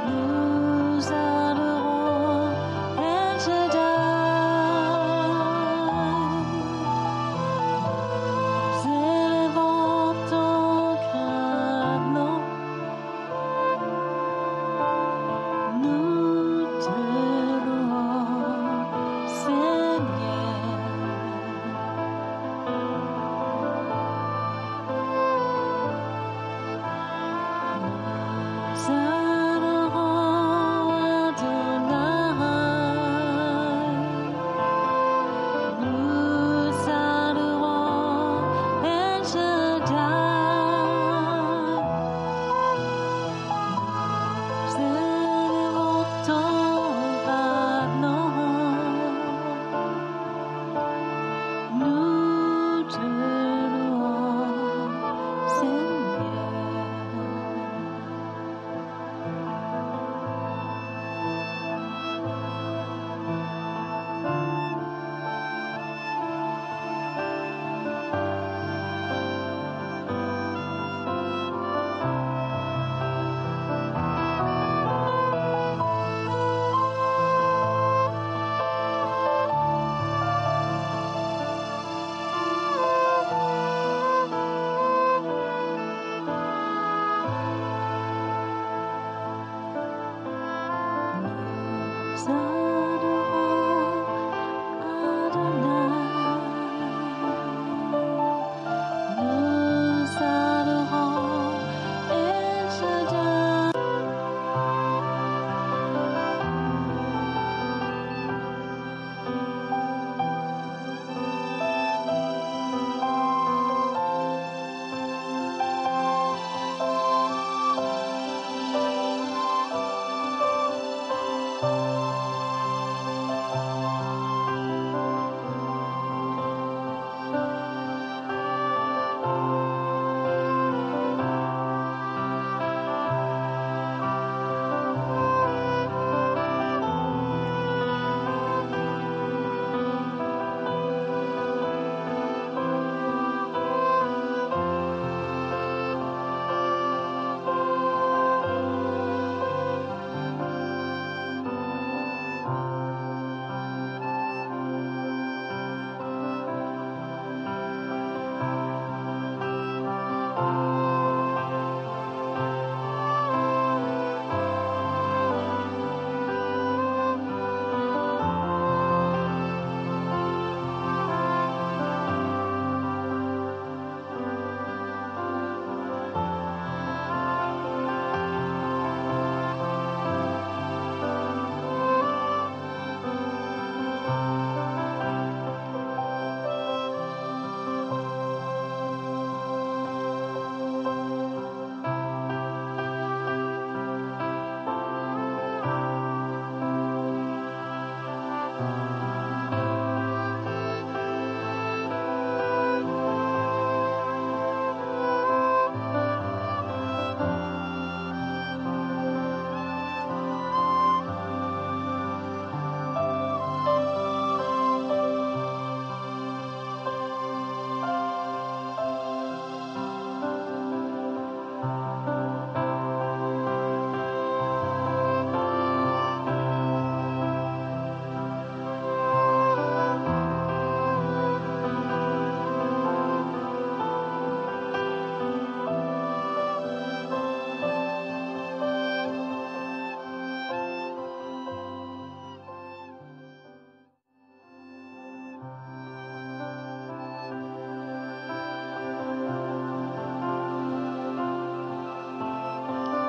Nous adorons El Shaddai. Nous élevons ton grand nom. Nous te louons, Seigneur. Nous adorons Adonai. Nous adorons El Shaddai. Nous élevons ton grand nom. Nous te louons, Seigneur. Nous adorons Adonai. Nous adorons El Shaddai.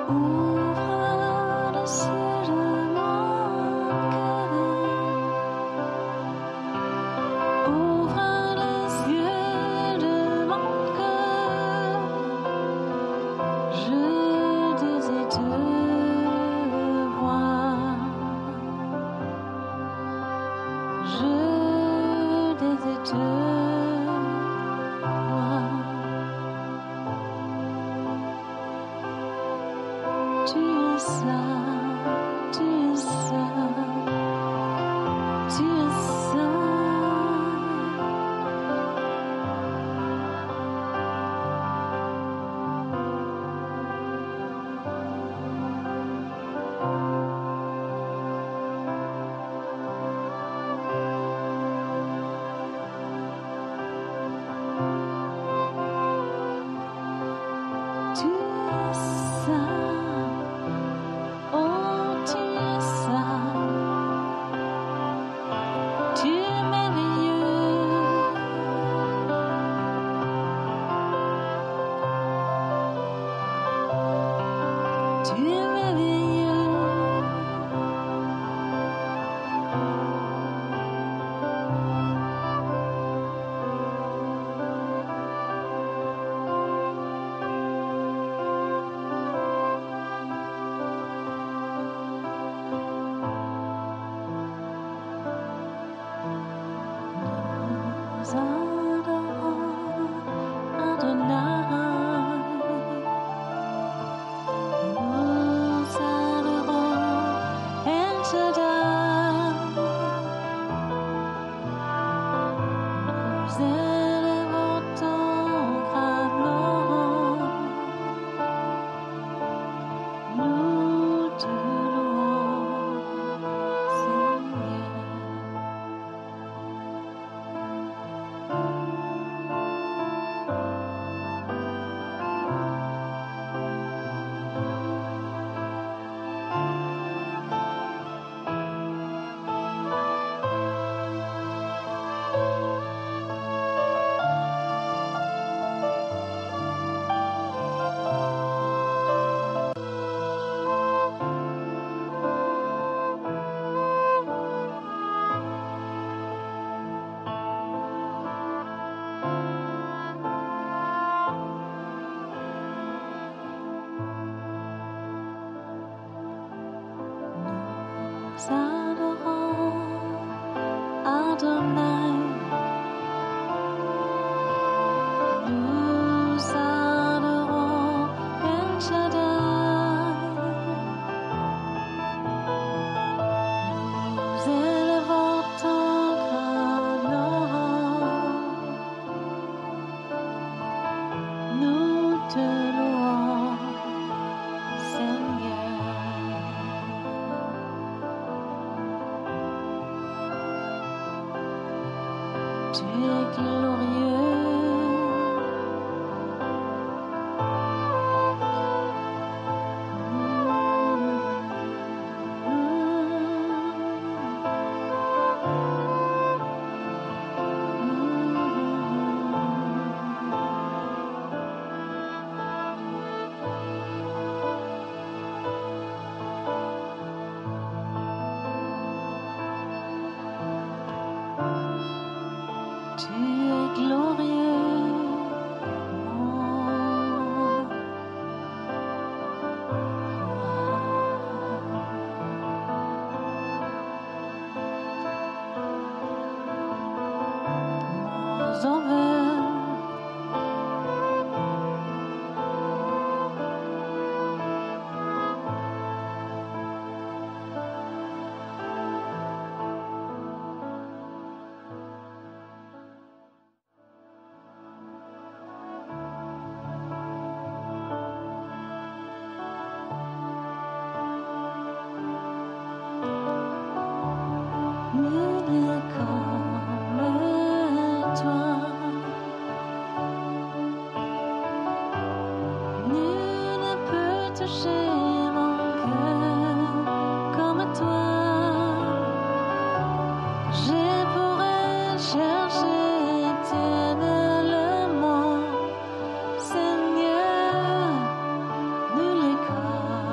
Ouvre le ciel de mon cœur, ouvre les yeux de mon cœur, je désire te voir, je désire te voir. Tu es ça, tu es ça, tu es ça. Tu es ça, oh tu es ça, tu es merveilleux, tu es merveilleux. Nous adorons Adonai, nous adorons El Shaddai, nous élevons ton grand nom, nous te louons, Seigneur. Nous adorons Adonai, nous adorons El Shaddai, nous élevons ton grand nom, nous te louons, Seigneur. Tu es glorieux, tu es glorieux, mon sauveur. Nul n'est comme toi, nul ne peut toucher mon cœur comme toi. J'ai pourrais chercher éternellement, Seigneur, nul n'est comme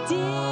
Tu